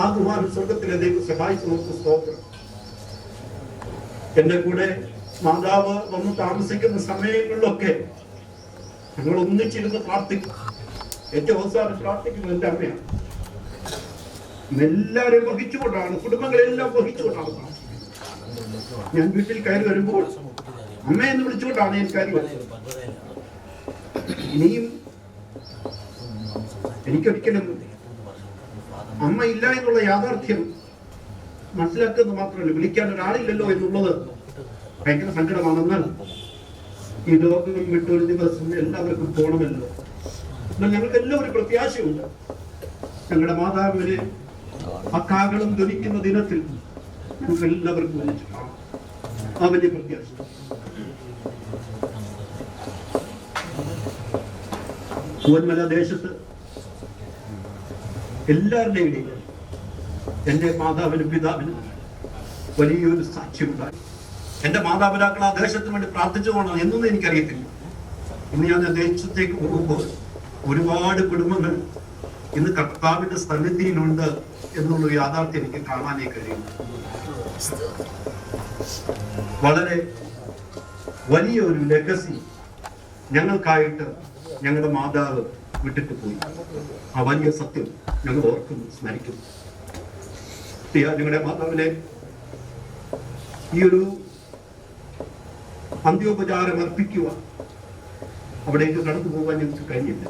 ആകുവാൻ സ്വർഗത്തിലെ ദൈവം സഹായിച്ചു. നമുക്ക് സ്തോത്രം. എന്റെ കൂടെ മാതാവ് വന്ന് താമസിക്കുന്ന സമയങ്ങളിലൊക്കെ ഞങ്ങൾ ഒന്നിച്ചിരുന്ന് പ്രാർത്ഥിക്കും. ഏറ്റവും അവസാനം പ്രാർത്ഥിക്കുന്നത് എന്റെ അമ്മയാണ്. എല്ലാവരെയും വഹിച്ചുകൊണ്ടാണ്, കുടുംബങ്ങളെല്ലാം വഹിച്ചുകൊണ്ടാണ് പ്രാർത്ഥിക്കുന്നത്. ഞാൻ വീട്ടിൽ കയറി വരുമ്പോൾ അമ്മയെന്ന് വിളിച്ചുകൊണ്ടാണ് ഞാൻ കയറി വരുന്നത്. ഇനിയും എനിക്കൊരിക്കലും അമ്മ ഇല്ല എന്നുള്ള യാഥാർത്ഥ്യം മനസ്സിലാക്കുന്നത് മാത്രമല്ല, വിളിക്കാൻ ഒരാളില്ലല്ലോ എന്നുള്ളത് ഭയങ്കര സങ്കടമാണെന്നാൽ ഈ ലോകം വിട്ടൊരു ദിവസം എല്ലാവർക്കും പോകണമല്ലോ. എന്നാൽ ഞങ്ങൾക്ക് എല്ലാം ഒരു പ്രത്യാശയുണ്ട്. ഞങ്ങളുടെ മാതാവിനെ ആ കാഹളം ധ്വനിക്കുന്ന ദിനത്തിൽ ഞങ്ങൾക്ക് എല്ലാവർക്കും ആ വലിയ പ്രത്യാശ. പൂവന്മല ദേശത്ത് എല്ലാവരുടെയും ഇടയിൽ എന്റെ മാതാവിനും പിതാവിനും വലിയൊരു സാക്ഷ്യമുണ്ടായി. എന്റെ മാതാപിതാക്കൾ ആ ദേശത്തിന് വേണ്ടി പ്രാർത്ഥിച്ചതുകൊണ്ടാണ് എന്നൊന്നും എനിക്കറിയത്തില്ല. ഇന്ന് ഞാൻ ദേശത്തേക്ക് പോകുമ്പോൾ ഒരുപാട് കുടുംബങ്ങൾ ഇന്ന് കർത്താവിന്റെ സന്നിധിയിലുണ്ട് എന്നുള്ള യാഥാർത്ഥ്യം എനിക്ക് കാണാനേ കഴിയും. വളരെ വലിയ ഒരു ലെഗസി ഞങ്ങൾക്കായിട്ട് ഞങ്ങളുടെ മാതാവ് വിട്ടിട്ട് പോയി. ആ വലിയ സത്യം ഞങ്ങൾ ഓർക്കുന്നു, സ്മരിക്കുന്നു. ഞങ്ങളുടെ മാതാവിനെ ഈ ഒരു അന്ത്യോപചാരം അർപ്പിക്കുക, അവിടേക്ക് കടന്നു പോകാൻ ഞങ്ങൾക്ക് കഴിഞ്ഞില്ല.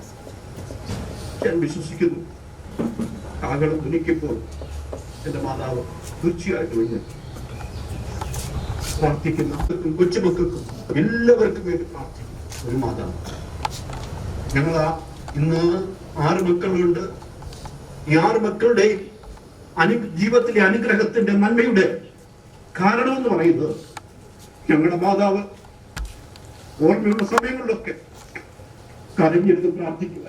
ഞാൻ വിശ്വസിക്കുന്നു കാഹളം ധ്വനിക്കുമ്പോൾ എന്റെ മാതാവ് തീർച്ചയായിട്ടും ഇന്ന് പ്രാർത്ഥിക്കുന്ന കൊച്ചുമക്കൾക്കും എല്ലാവർക്കും വേണ്ടി പ്രാർത്ഥിക്കും ഒരു മാതാവ്. ഞങ്ങൾ ഇന്ന് 6 മക്കളുണ്ട്. ഈ 6 മക്കളുടെയും ജീവിതത്തിലെ അനുഗ്രഹത്തിന്റെ നന്മയുടെ കാരണം എന്ന് പറയുന്നത് ഞങ്ങളുടെ മാതാവ് ഓർമ്മയുള്ള സമയങ്ങളിലൊക്കെ കരഞ്ഞെടുത്ത് പ്രാർത്ഥിക്കുക.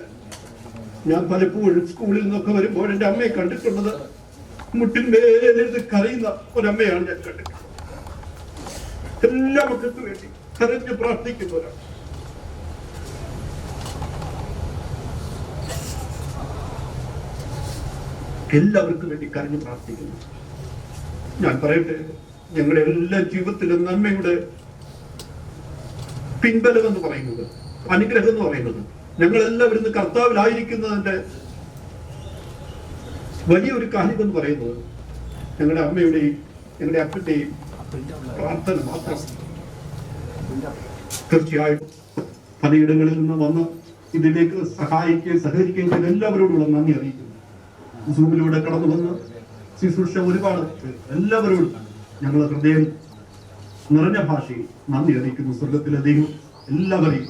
ഞാൻ പലപ്പോഴും സ്കൂളിൽ നിന്നൊക്കെ വരുമ്പോൾ എൻ്റെ അമ്മയെ കണ്ടിട്ടുള്ളത് മുട്ടിന്മേലിരുന്ന് കരയുന്ന ഒരമ്മയാണ് ഞാൻ കണ്ടിട്ടുള്ളത്. എല്ലാ മക്കൾക്കും വേണ്ടി കരഞ്ഞ് പ്രാർത്ഥിക്കുന്നവരാണ്. എല്ലാവർക്കും വേണ്ടി കരഞ്ഞ് പ്രാർത്ഥിക്കുന്നു. ഞാൻ പറയട്ടെ, ഞങ്ങളുടെ എല്ലാ ജീവിതത്തിലും നന്മയുടെ പിൻബലം എന്ന് പറയുന്നത്, അനുഗ്രഹം എന്ന് പറയുന്നത്, ഞങ്ങളെല്ലാവരും ഇന്ന് കർത്താവിലായിരിക്കുന്നതിന്റെ വലിയൊരു കാര്യം എന്ന് പറയുന്നത് ഞങ്ങളുടെ അമ്മയുടെയും ഞങ്ങളുടെ അപ്പന്റെയും പ്രാർത്ഥന മാത്രം. തീർച്ചയായും പലയിടങ്ങളിൽ നിന്ന് വന്ന് ഇതിലേക്ക് സഹായിക്കുകയും സഹകരിക്കുകയും ചെയ്ത എല്ലാവരോടുള്ള നന്ദി അറിയിക്കുന്നു. സൂമിലൂടെ കടന്നു വന്ന് ശുശ്രൂഷ ഒരുപാട് എല്ലാവരോടും ഞങ്ങൾ ഹൃദയം നിറഞ്ഞ ഭാഷയിൽ നന്ദി അറിയിക്കുന്നു. സ്വർഗത്തിലെ ദൈവം എല്ലാവരെയും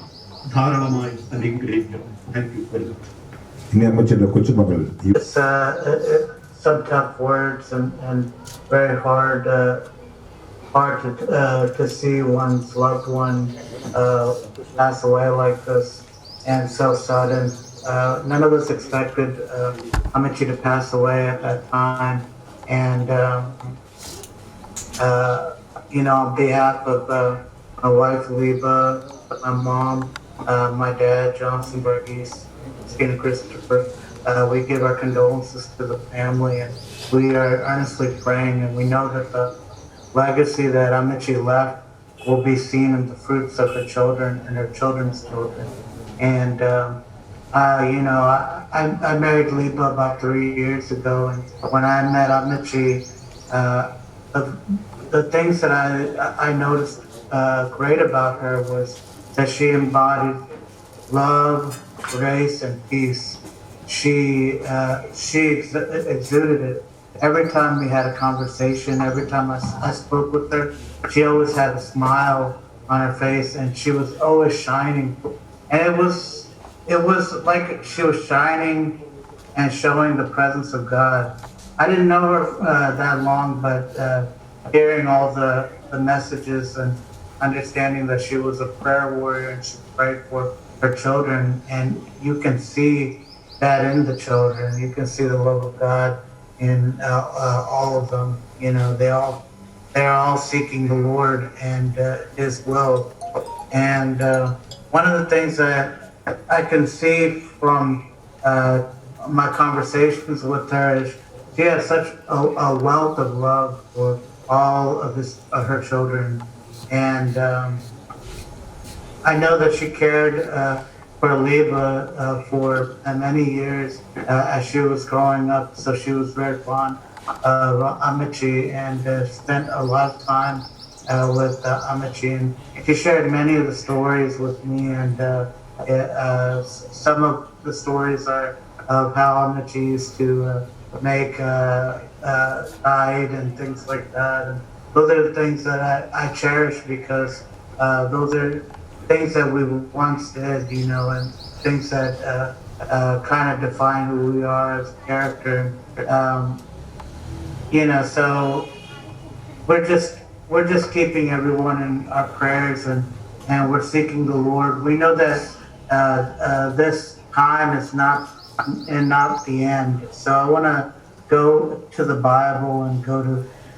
ധാരാളമായി അനുഗ്രഹിക്കും. Thank you very much. ഇനി അമ്മച്ചിയുടെ കൊച്ചുമകൾ Some tough words and very hard to see one's loved one pass away like this, and so sudden. None of us expected Amici to pass away at that time, and on behalf of my wife Leva, my mom, my dad Johnson Burgess, Stina Christopher, we give our condolences to the family, and we are earnestly praying, and we know that the legacy that Amici left will be seen in the fruits of her children and her children's children. And I married Liba about 3 years ago, and when I met Amici, the things that I noticed great about her was that she embodied love, grace, and peace. She exuded it. Every time we had a conversation, every time I spoke with her, she always had a smile on her face, and she was always shining. And it was like she was shining and showing the presence of God. I didn't know her that long, but hearing all the messages and understanding that she was a prayer warrior and she prayed for her children, and you can see that in the children. You can see the love of God in all of them. They're all seeking the Lord and His will. And one of the things that I can see from my conversations with her is she has such a wealth of love for all of her children, and I know that she cared for Leva for many years as she was growing up. So she was very fond of Amici and spent a lot of time with Amici. And she shared many of the stories with me, and some of the stories are of how Amici used to make guide and things like that. And those are the things that I cherish, because those are things that we once did, and things that kind of define who we are as a character. So we're just keeping everyone in our prayers, and we're seeking the Lord. We know that this time is not the end. So I want to go to the Bible and go to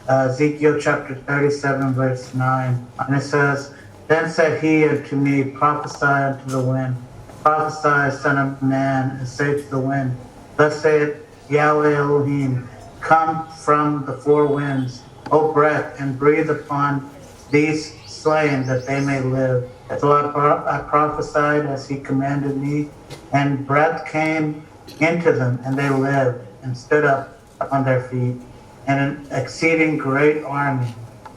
Ezekiel chapter 37, verse 9, and it says, "Then said he unto me, prophesy unto the wind, prophesy, son of man, and say to the wind, thus saith Yahweh Elohim, come from the four winds, O breath, and breathe upon these slain, that they may live. So I prophesied as he commanded me, and breath came into them, and they lived, and stood up on their feet, and an exceeding great army.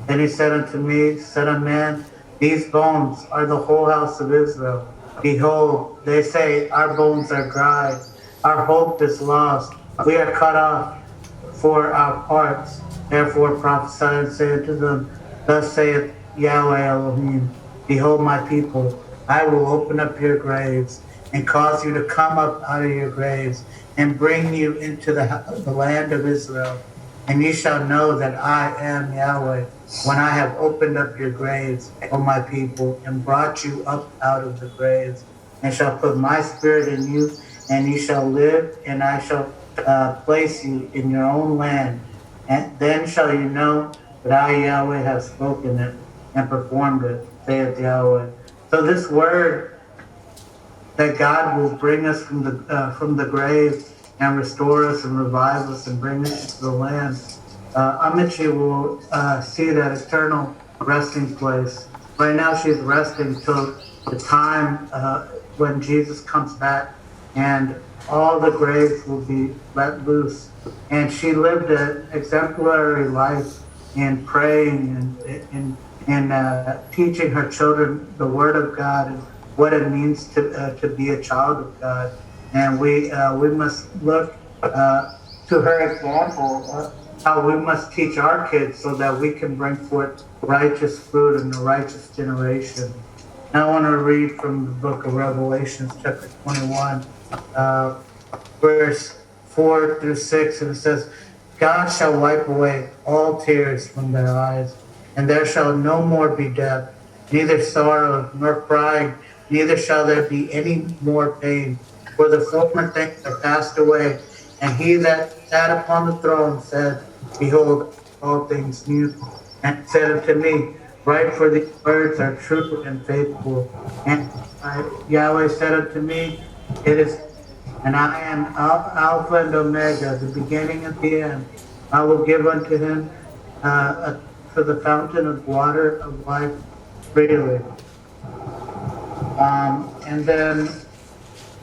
Then he said unto me, Son of man, these bones are the whole house of Israel. Behold, they say, our bones are dry, our hope is lost, we are cut off for our parts. Therefore prophesy and say unto them, thus saith Yahweh Elohim, behold my people, I will open up your graves, and cause you to come up out of your graves, and bring you into the land of Israel. And ye shall know that I am Yahweh, when I have opened up your graves, O my people, and brought you up out of the graves, and shall put my spirit in you, and ye shall live, and I shall place you in your own land. And then shall you know that I, Yahweh, have spoken it and performed it, saith Yahweh. So this word that God will bring us from the grave and restore us and revive us and bring us to the land, Amici will see that eternal resting place. Right now she's resting till the time when Jesus comes back and all the graves will be let loose. And she lived an exemplary life in praying and teaching her children the Word of God and what it means to be a child of God. And we must look to her example, how we must teach our kids so that we can bring forth righteous fruit in the righteous generation. Now I want to read from the book of Revelation, chapter 21, verse 4 through 6, and it says, God shall wipe away all tears from their eyes, and there shall no more be death, neither sorrow nor crying, neither shall there be any more pain, for the former things are passed away. And he that sat upon the throne said, Behold, all things new. And said unto me, Write, for these words are true and faithful. And Yahweh said unto me, It is, and I am Alpha and Omega, the beginning and the end. I will give unto him for the fountain of water of life freely. And then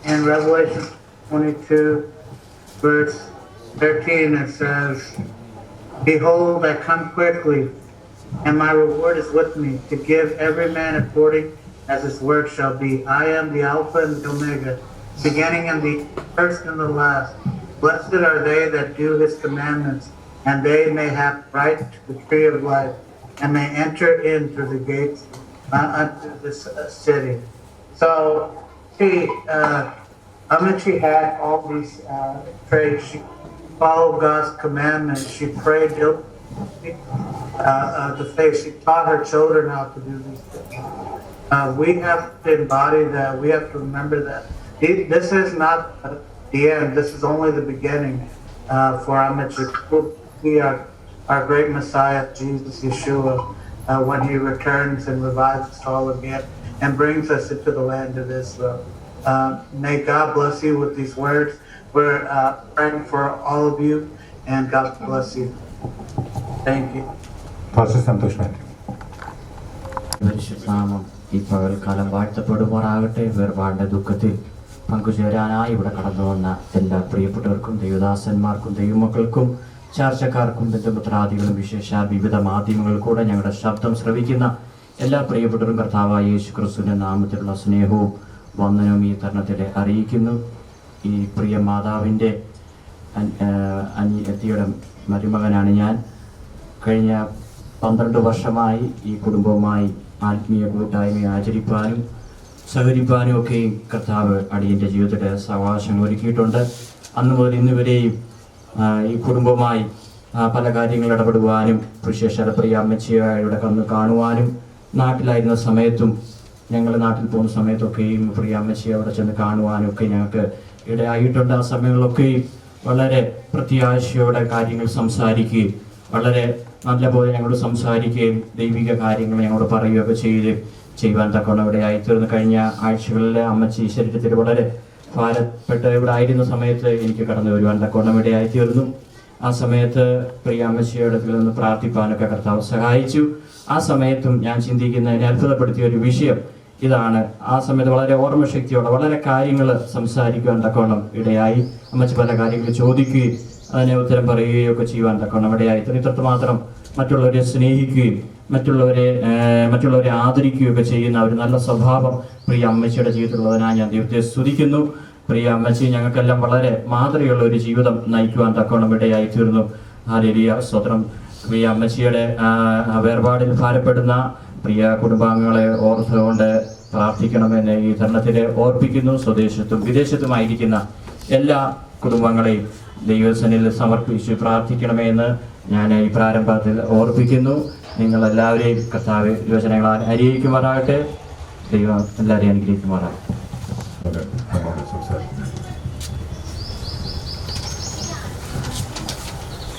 in Revelation 22, verse 13, it says, Behold, I come quickly, and my reward is with me, to give every man according as his work shall be. I am the Alpha and the Omega, beginning and the first and the last. Blessed are they that do his commandments, and they may have right to the tree of life, and may enter in through the gates unto this city. So she had all these traits. She followed God's commandments. She prayed diligently. The faith. She taught her children how to do these things. We have to embody that. We have to remember that this is not the end. This is only the beginning for Amici. We are our great Messiah, Jesus Yeshua, when he returns and revives us all again and brings us into the land of Israel. May God bless you with these words. We're praying for all of you, and God bless you. Thank you. Pastor Santosh Matthew. പരിശുദ്ധനാമം ഈ പകൽക്കാലം വാഴ്ത്തപ്പെടുമാറാകട്ടെ. വേർപാടിന്റെ ദുഃഖത്തിൽ പങ്കുചേരാനായി ഇവിടെ കടന്നു വന്ന എല്ലാ പ്രിയപ്പെട്ടവർക്കും, ദൈവദാസന്മാർക്കും, ദൈവമക്കൾക്കും, ചാർച്ചക്കാർക്കും, ബന്ധുമിത്രാദികളും, വിശേഷാൽ വിവിധ മാധ്യമങ്ങളിൽ കൂടെ ഞങ്ങളുടെ ശബ്ദം ശ്രവിക്കുന്ന എല്ലാ പ്രിയപ്പെട്ടവരും കർത്താവായ യേശു ക്രിസ്തുവിന്റെ നാമത്തിലുള്ള സ്നേഹവും വന്ദനവും ഈ തരുണത്തിൽ അറിയിക്കുന്നു. ഈ പ്രിയ മാതാവിൻ്റെ അനിയത്തിയുടെ മരുമകനാണ് ഞാൻ. കഴിഞ്ഞ 12 വർഷമായി ഈ കുടുംബവുമായി ആത്മീയ കൂട്ടായ്മ ആചരിപ്പാനും സഹകരിപ്പാനും ഒക്കെ കർത്താവ് അടിയൻ്റെ ജീവിതത്തിൽ അവകാശങ്ങൾ ഒരുക്കിയിട്ടുണ്ട്. അന്ന് മുതൽ ഇന്നുവരെയും ഈ കുടുംബവുമായി പല കാര്യങ്ങൾ ഇടപെടുവാനും വിശേഷാൽ പ്രിയ അമ്മച്ചിയെ ഇവിടെ കന്ന് കാണുവാനും നാട്ടിലായിരുന്ന സമയത്തും ഞങ്ങൾ നാട്ടിൽ പോകുന്ന സമയത്തൊക്കെയും പ്രിയ അമ്മച്ചിയെ അവിടെ ചെന്ന് കാണുവാനും ഒക്കെ ഞങ്ങൾക്ക് ഇടയായിട്ടുണ്ട്. ആ സമയങ്ങളിലൊക്കെയും വളരെ പ്രത്യാശയോടെ കാര്യങ്ങൾ സംസാരിക്കുകയും വളരെ നല്ലപോലെ ഞങ്ങളോട് സംസാരിക്കുകയും ദൈവിക കാര്യങ്ങൾ ഞങ്ങളോട് പറയുകയൊക്കെ ചെയ്യുവാൻ തക്കവണ്ണം ഇവിടെ ആയിത്തീർന്നു. കഴിഞ്ഞ ആഴ്ചകളിൽ അമ്മച്ചി ശരീരത്തിൽ വളരെ ഭാരപ്പെട്ട് ഇവിടെ ആയിരുന്ന സമയത്ത് എനിക്ക് കടന്നു വരുവാൻ തക്കവണ്ണം ഇവിടെ ആയിത്തീർന്നു. ആ സമയത്ത് പ്രിയ അമ്മച്ചിയുടെ നിന്ന് പ്രാർത്ഥിപ്പാനൊക്കെ കർത്താവ് സഹായിച്ചു. ആ സമയത്തും ഞാൻ ചിന്തിക്കുന്നതിനെ അത്ഭുതപ്പെടുത്തിയ ഒരു വിഷയം ഇതാണ്. ആ സമയത്ത് വളരെ ഓർമ്മശക്തിയോടെ വളരെ കാര്യങ്ങൾ സംസാരിക്കുവാൻ തക്കവണ്ണം ഇടയായി. അമ്മച്ചി പല കാര്യങ്ങൾ ചോദിക്കുകയും അതിനെ ഉത്തരം പറയുകയും ഒക്കെ ചെയ്യുവാൻ തക്കവണ്ണം ഇടയായി. ഇത്രമാത്രം മറ്റുള്ളവരെ സ്നേഹിക്കുകയും മറ്റുള്ളവരെ ആദരിക്കുകയും ഒക്കെ ചെയ്യുന്ന ഒരു നല്ല സ്വഭാവം പ്രിയ അമ്മച്ചിയുടെ ജീവിതത്തിലുള്ളതിനായി ഞാൻ ദൈവത്തെ സ്തുതിക്കുന്നു. പ്രിയ അമ്മച്ചി ഞങ്ങൾക്കെല്ലാം വളരെ മാതൃകയുള്ള ഒരു ജീവിതം നയിക്കുവാൻ തക്കവണ്ണം ഇടയായി തീർന്നു. ഹല്ലേലൂയ, സ്തോത്രം. പ്രിയ അമ്മച്ചിയുടെ വേർപാടിൽ ഭാരപ്പെടുന്ന പ്രിയ കുടുംബാംഗങ്ങളെ ഓർത്തുകൊണ്ട് പ്രാർത്ഥിക്കണമെന്ന് ഈ തരുണത്തിൽ ഓർപ്പിക്കുന്നു. സ്വദേശത്തും വിദേശത്തുമായിരിക്കുന്ന എല്ലാ കുടുംബങ്ങളെയും ദൈവസന്നിധിയിൽ സമർപ്പിച്ച് പ്രാർത്ഥിക്കണമെന്ന് ഞാൻ ഈ പ്രാരംഭത്തിൽ ഓർപ്പിക്കുന്നു. നിങ്ങളെല്ലാവരെയും കർത്താവ് യോജനകളാൽ അനുഗ്രഹിക്കുമാറാകട്ടെ. ദൈവം എല്ലാവരെയും അനുഗ്രഹിക്കുമാറാകട്ടെ.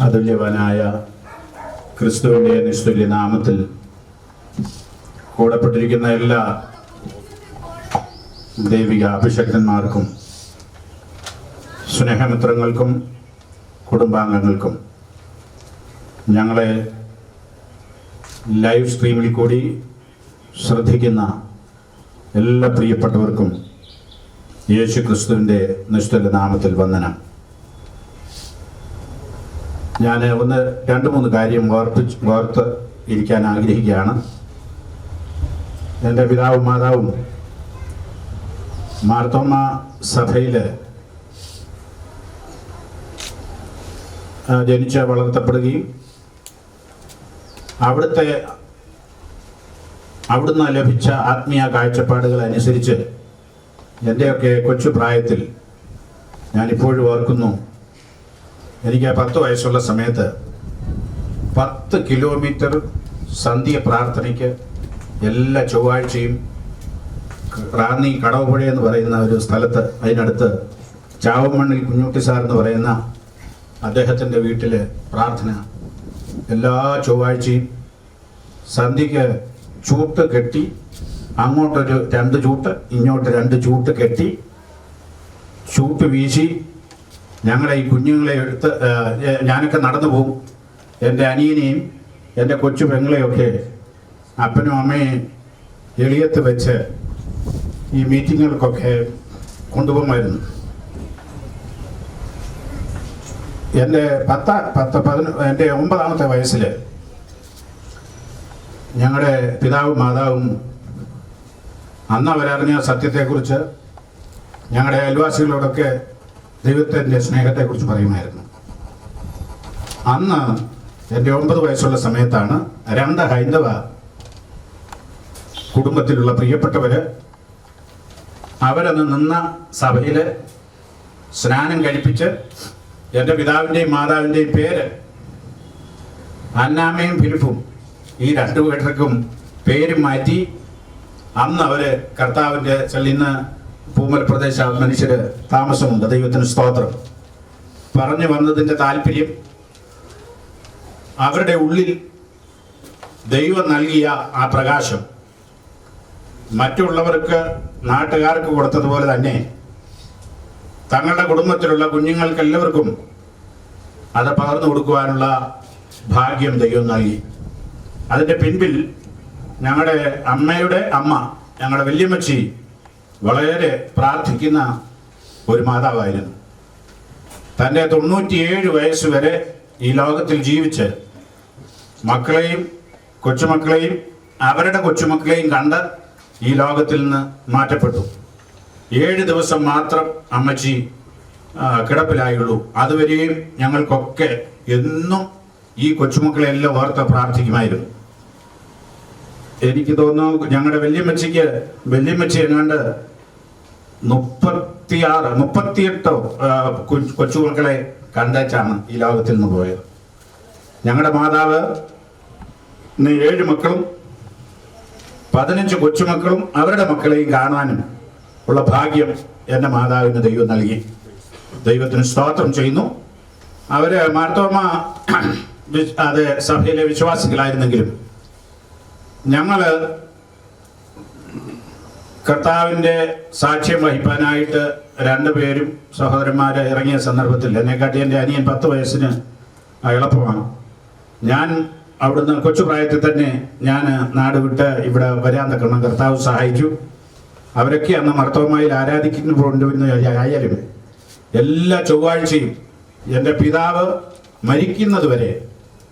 അതുല്യവാനായ ക്രിസ്തുവിൻ്റെ നിസ്തുല്യ നാമത്തിൽ കൂടപ്പെട്ടിരിക്കുന്ന എല്ലാ ദൈവിക അഭിഷക്തന്മാർക്കും സ്നേഹമിത്രങ്ങൾക്കും കുടുംബാംഗങ്ങൾക്കും ഞങ്ങളെ ലൈവ് സ്ട്രീമിൽ കൂടി ശ്രദ്ധിക്കുന്ന എല്ലാ പ്രിയപ്പെട്ടവർക്കും യേശു ക്രിസ്തുവിൻ്റെ നിസ്തുല്യ നാമത്തിൽ വന്ദനം. ഞാൻ രണ്ട് മൂന്ന് കാര്യം ഓർത്ത് ഇരിക്കാൻ ആഗ്രഹിക്കുകയാണ്. എൻ്റെ പിതാവും മാതാവും മാർത്തോമ സഭയിൽ ജനിച്ച് വളർത്തപ്പെടുകയും അവിടുന്ന് ലഭിച്ച ആത്മീയ കാഴ്ചപ്പാടുകൾ അനുസരിച്ച് എൻ്റെയൊക്കെ കൊച്ചു പ്രായത്തിൽ ഞാനിപ്പോഴും ഓർക്കുന്നു, എനിക്ക് 10 വയസ്സുള്ള സമയത്ത് 10 കിലോമീറ്റർ സന്ധ്യ പ്രാർത്ഥനയ്ക്ക് എല്ലാ ചൊവ്വാഴ്ചയും റാന്നി കടവുപുഴ എന്ന് പറയുന്ന ഒരു സ്ഥലത്ത്, അതിനടുത്ത് ചാവമണ്ണിൽ കുഞ്ഞുട്ടി സാർ എന്ന് പറയുന്ന അദ്ദേഹത്തിൻ്റെ വീട്ടിൽ പ്രാർത്ഥന എല്ലാ ചൊവ്വാഴ്ചയും സന്ധ്യയ്ക്ക് ചൂട്ട് കെട്ടി, അങ്ങോട്ടൊരു 2 ചൂട്ട് ഇങ്ങോട്ട് 2 ചൂട്ട് കെട്ടി ചൂട്ട് വീശി ഞങ്ങളെ ഈ കുഞ്ഞുങ്ങളെ എടുത്ത് ഞാനൊക്കെ നടന്നു പോകും. എൻ്റെ അനിയനെയും എൻ്റെ കൊച്ചു പെങ്ങളെയൊക്കെ അപ്പനും അമ്മയും എളിയത്ത് വെച്ച് ഈ മീറ്റിങ്ങുകൾക്കൊക്കെ കൊണ്ടുപോകുമായിരുന്നു. എൻ്റെ 9ാമത്തെ വയസ്സിൽ ഞങ്ങളുടെ പിതാവും മാതാവും അന്ന് അവരറിഞ്ഞ സത്യത്തെക്കുറിച്ച് ഞങ്ങളുടെ അയൽവാസികളോടൊക്കെ ദൈവത്തിൻ്റെ സ്നേഹത്തെക്കുറിച്ച് പറയുമായിരുന്നു. അന്ന് എൻ്റെ 9 വയസ്സുള്ള സമയത്താണ് 2 ഹൈന്ദവ കുടുംബത്തിലുള്ള പ്രിയപ്പെട്ടവർ അവരന്ന് നിന്ന സഭയിൽ സ്നാനം കഴിപ്പിച്ച് എൻ്റെ പിതാവിൻ്റെയും മാതാവിൻ്റെയും പേര് അന്നാമയും ഫിലിപ്പും ഈ 2 പേർക്കും പേര് മാറ്റി അന്ന് അവർ കർത്താവിൻ്റെ ഇന്ന് പൂമൽ പ്രദേശ മനുഷ്യർ താമസമുണ്ട്. ദൈവത്തിന് സ്തോത്രം. പറഞ്ഞു വന്നതിൻ്റെ താല്പര്യം അവരുടെ ഉള്ളിൽ ദൈവം നൽകിയ ആ പ്രകാശം മറ്റുള്ളവർക്ക് നാട്ടുകാർക്ക് കൊടുത്തതുപോലെ തന്നെ തങ്ങളുടെ കുടുംബത്തിലുള്ള കുഞ്ഞുങ്ങൾക്കെല്ലാവർക്കും അത് പകർന്നു കൊടുക്കുവാനുള്ള ഭാഗ്യം ദൈവം നൽകി. അതിൻ്റെ പിൻപിൽ ഞങ്ങളുടെ അമ്മയുടെ അമ്മ, ഞങ്ങളുടെ വല്യമ്മച്ചി വളരെ പ്രാർത്ഥിക്കുന്ന ഒരു മാതാവായിരുന്നു. തൻ്റെ 97 വയസ്സ് വരെ ഈ ലോകത്തിൽ ജീവിച്ച് മക്കളെയും കൊച്ചുമക്കളെയും അവരുടെ കൊച്ചുമക്കളെയും കണ്ട് ഈ ലോകത്തിൽ നിന്ന് മാറ്റപ്പെട്ടു. 7 ദിവസം മാത്രം അമ്മച്ചി കിടപ്പിലായുള്ളൂ. അതുവരെയും ഞങ്ങൾക്കൊക്കെ എന്നും ഈ കൊച്ചുമക്കളെല്ലാം ഓർത്ത് പ്രാർത്ഥിക്കുമായിരുന്നു. എനിക്ക് തോന്നുന്നു ഞങ്ങളുടെ വല്യമ്മച്ചി എങ്ങാണ്ട് 38 കൊച്ചുമക്കളെ കണ്ടേച്ചാണ് ഈ ലോകത്തിൽ നിന്ന് പോയത്. ഞങ്ങളുടെ മാതാവ് 7 മക്കളും 15 കൊച്ചുമക്കളും അവരുടെ മക്കളെയും കാണാനും ഉള്ള ഭാഗ്യം എൻ്റെ മാതാവിന് ദൈവം നൽകി. ദൈവത്തിന് സ്തോത്രം ചെയ്യുന്നു. അവർ മാർത്തോമ അത് സഭയിലെ വിശ്വാസികളായിരുന്നെങ്കിലും ഞങ്ങൾ കർത്താവിൻ്റെ സാക്ഷ്യം വഹിക്കാനായിട്ട് 2 പേരും സഹോദരന്മാർ ഇറങ്ങിയ സന്ദർഭത്തിൽ എന്നെക്കാട്ടി എൻ്റെ അനിയൻ 10 വയസ്സിന് എളുപ്പമാണ്. ഞാൻ അവിടുന്ന് കൊച്ചുപ്രായത്തിൽ തന്നെ ഞാൻ നാട് വിട്ട് ഇവിടെ വരാൻ തക്കണം കർത്താവ് സഹായിച്ചു. അവരൊക്കെ അന്ന് മർത്തോമായിൽ ആരാധിക്കുന്നുണ്ടായാലും എല്ലാ ചൊവ്വാഴ്ചയും എൻ്റെ പിതാവ് മരിക്കുന്നത് വരെ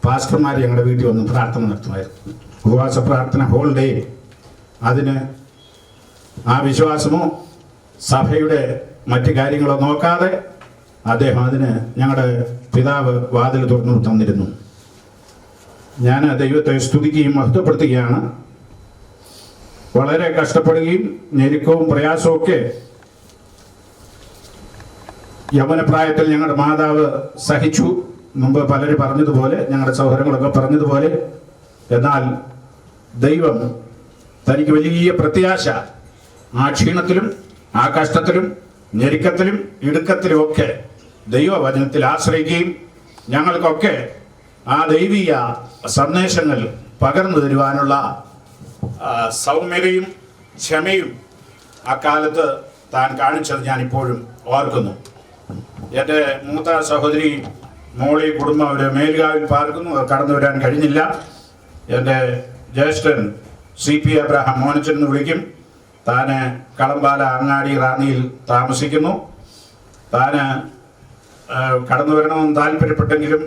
പാസ്റ്റർമാർ ഞങ്ങളുടെ വീട്ടിൽ വന്ന് പ്രാർത്ഥന നടത്തുമായിരുന്നു. ഉപവാസ പ്രാർത്ഥന ഹോൾ ഡേ. അതിന് ആ വിശ്വാസമോ സഭയുടെ മറ്റു കാര്യങ്ങളോ നോക്കാതെ അദ്ദേഹം അതിന് ഞങ്ങളുടെ പിതാവ് വാതിൽ തുറന്നു തന്നിരുന്നു. ഞാൻ ദൈവത്തെ സ്തുതിക്കുകയും മഹത്വപ്പെടുത്തുകയാണ്. വളരെ കഷ്ടപ്പെടുകയും ഞെരുക്കവും പ്രയാസവും ഒക്കെ യൗവനപ്രായത്തിൽ ഞങ്ങളുടെ മാതാവ് സഹിച്ചു. മുമ്പ് പലരും പറഞ്ഞതുപോലെ, ഞങ്ങളുടെ സഹോദരങ്ങളൊക്കെ പറഞ്ഞതുപോലെ. എന്നാൽ ദൈവം തനിക്ക് വലിയ പ്രത്യാശ ആ ക്ഷീണത്തിലും ആ കഷ്ടത്തിലും ഞെരുക്കത്തിലും ഇടുക്കത്തിലും ഒക്കെ ദൈവവചനത്തിൽ ആശ്രയിക്കുകയും ഞങ്ങൾക്കൊക്കെ ആ ദൈവിക സന്ദേശങ്ങൾ പകർന്നു തരുവാനുള്ള സൗമ്യതയും ക്ഷമയും അക്കാലത്ത് താൻ കാണിച്ചത് ഞാൻ ഇപ്പോഴും ഓർക്കുന്നു. എൻ്റെ മൂത്ത സഹോദരി മോളി കുടുംബം അവർ മേൽകാവിൽ പാർക്കുന്നു, കടന്നു വരാൻ കഴിഞ്ഞില്ല. എൻ്റെ ജ്യേഷ്ഠൻ CP അബ്രഹാം മോനച്ചൻ എന്ന് വിളിക്കും. താന് കളമ്പാല അങ്ങാടി റാന്നിയിൽ താമസിക്കുന്നു. താന് കടന്നു വരണമെന്ന് താല്പര്യപ്പെട്ടെങ്കിലും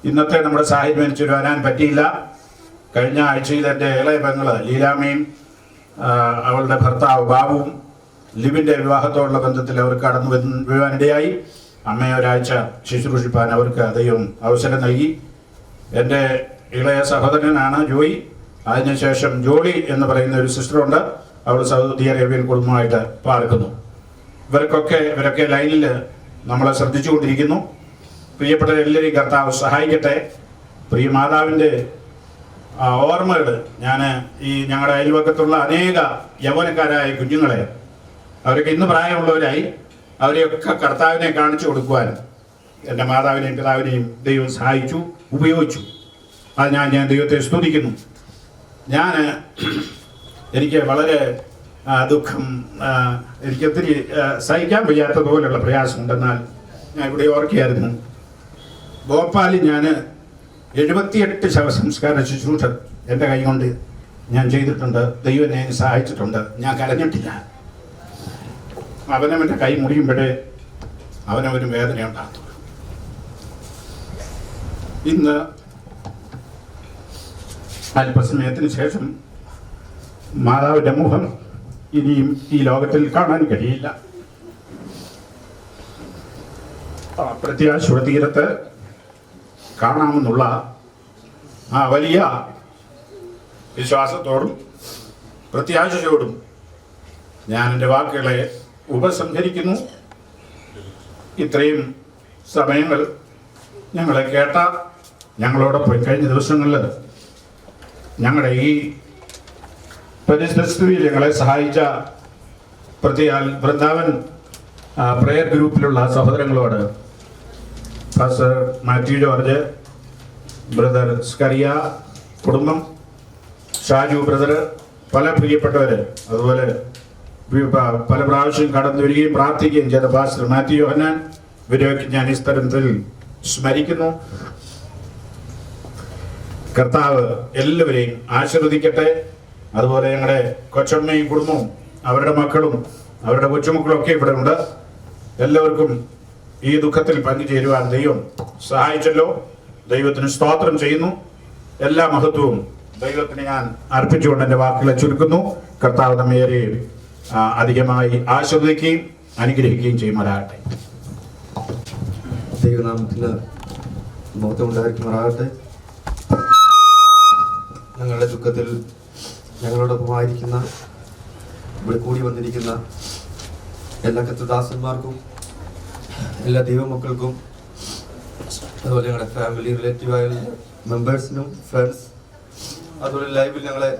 ഇന്നത്തെ നമ്മുടെ സാഹചര്യം അനുസരിച്ച് വരാൻ പറ്റിയില്ല. കഴിഞ്ഞ ആഴ്ചയിൽ എൻ്റെ ഇളയ പെങ്ങള് ലീലാമ്മയും അവളുടെ ഭർത്താവ് ബാബുവും ലിബിൻ്റെ വിവാഹത്തോടുള്ള ബന്ധത്തിൽ അവർ കടന്നു വരുവാനിടയായി. അമ്മയെ ഒരാഴ്ച ശുശ്രൂഷിപ്പാൻ അവർക്ക് ദൈവം അവസരം നൽകി. എൻ്റെ ഇളയ സഹോദരനാണ് ജോയി. അതിനുശേഷം ജോളി എന്ന് പറയുന്ന ഒരു സിസ്റ്ററുണ്ട്. അവൾ സൗദി അറേബ്യയിൽ കുടുംബമായിട്ട് പാർക്കുന്നു. ഇവരൊക്കെ ലൈനിൽ നമ്മളെ ശ്രദ്ധിച്ചുകൊണ്ടിരിക്കുന്നു. പ്രിയപ്പെട്ട എല്ലാവരെയും കർത്താവ് സഹായിക്കട്ടെ. പ്രിയ മാതാവിൻ്റെ ഓർമ്മകൾ ഞാൻ ഈ ഞങ്ങളുടെ അയൽവക്കത്തുള്ള അനേക യൗവനക്കാരായ കുഞ്ഞുങ്ങളെ, അവരൊക്കെ ഇന്ന് പ്രായമുള്ളവരായി, അവരെയൊക്കെ കർത്താവിനെ കാണിച്ചു കൊടുക്കുവാൻ എൻ്റെ മാതാവിനെയും പിതാവിനെയും ദൈവം സഹായിച്ചു, ഉപയോഗിച്ചു. അത് ഞാൻ ദൈവത്തെ സ്തുതിക്കുന്നു. എനിക്ക് വളരെ ദുഃഖം, എനിക്കൊത്തിരി സഹിക്കാൻ വയ്യാത്തതുപോലുള്ള പ്രയാസമുണ്ടെന്നാൽ ഞാൻ ഇവിടെ ഓർക്കുകയായിരുന്നു. ഭോപ്പാലിൽ ഞാൻ 78 ശവസംസ്കാര ശുശ്രൂഷ എൻ്റെ കൈ കൊണ്ട് ഞാൻ ചെയ്തിട്ടുണ്ട്. ദൈവം എന്നെ സഹായിച്ചിട്ടുണ്ട്. ഞാൻ കരഞ്ഞിട്ടില്ല. അവനവൻ്റെ കൈ മുറിയുമ്പോഴേ അവനവന് വേദന ഉണ്ടാകത്തുള്ളൂ. ഇന്ന് അല്പസമയത്തിന് ശേഷം മാതാവിൻ്റെ മുഖം ഇനിയും ഈ ലോകത്തിൽ കാണാൻ കഴിയില്ല. പ്രത്യാശയുടെ തീരത്ത് കാണാമെന്നുള്ള ആ വലിയ വിശ്വാസത്തോടും പ്രത്യാശയോടും ഞാൻ എൻ്റെ വാക്കുകളെ ഉപസംഹരിക്കുന്നു. ഇത്രയും സമയങ്ങൾ ഞങ്ങളെ കേട്ട, ഞങ്ങളോടൊപ്പം കഴിഞ്ഞ ദിവസങ്ങളിൽ ഞങ്ങളുടെ ഈ പരിസ്ഥിതിയിൽ ഞങ്ങളെ സഹായിച്ച പ്രത്യേക വൃന്ദാവൻ പ്രയർ ഗ്രൂപ്പിലുള്ള സഹോദരങ്ങളോട്, ഫാസ്റ്റർ മാത്യു ജോർജ്, ബ്രദർ സ്കറിയ കുടുംബം, ഷാജു ബ്രദർ, പല പ്രിയപ്പെട്ടവർ, അതുപോലെ പല പ്രാവശ്യം കടന്നു വരികയും പ്രാർത്ഥിക്കുകയും ചെയ്ത ഫാസ്റ്റർ മാത്യു യോഹന്നാൻ, ഇവരെയൊക്കെ ഞാൻ ഈ സ്ഥലത്തിൽ സ്മരിക്കുന്നു. കർത്താവ് എല്ലാവരെയും ആശീർവദിക്കട്ടെ. അതുപോലെ ഞങ്ങളുടെ കൊച്ചമ്മയും കുടുംബവും അവരുടെ മക്കളും അവരുടെ കൊച്ചുമക്കളും ഒക്കെ ഇവിടെ ഉണ്ട്. എല്ലാവർക്കും ഈ ദുഃഖത്തിൽ പങ്കുചേരുവാൻ ദൈവം സഹായിച്ചല്ലോ. ദൈവത്തിന് സ്തോത്രം ചെയ്യുന്നു. എല്ലാ മഹത്വവും ദൈവത്തിന് ഞാൻ അർപ്പിച്ചുകൊണ്ട് എൻ്റെ വാക്കുകളെ ചുരുക്കുന്നു. കർത്താവ് നമ്മേരെയും അധികമായി ആശീർവദിക്കുകയും അനുഗ്രഹിക്കുകയും ചെയ്യുമാറാകട്ടെ. ദൈവനാമത്തിന് മഹത്വം ഉണ്ടായിരിക്കുമാറാകട്ടെ. ഞങ്ങളുടെ ദുഃഖത്തിൽ ഞങ്ങളോടൊപ്പമായിരിക്കുന്ന, ഇവിടെ കൂടി വന്നിരിക്കുന്ന എല്ലാ കർത്തൃദാസന്മാർക്കും, എല്ലാ ദൈവമക്കൾക്കും, അതുപോലെ ഞങ്ങളുടെ ഫാമിലി റിലേറ്റീവായ മെമ്പേഴ്സിനും, ഫ്രണ്ട്സ്, അതുപോലെ ലൈവിൽ ഞങ്ങളെ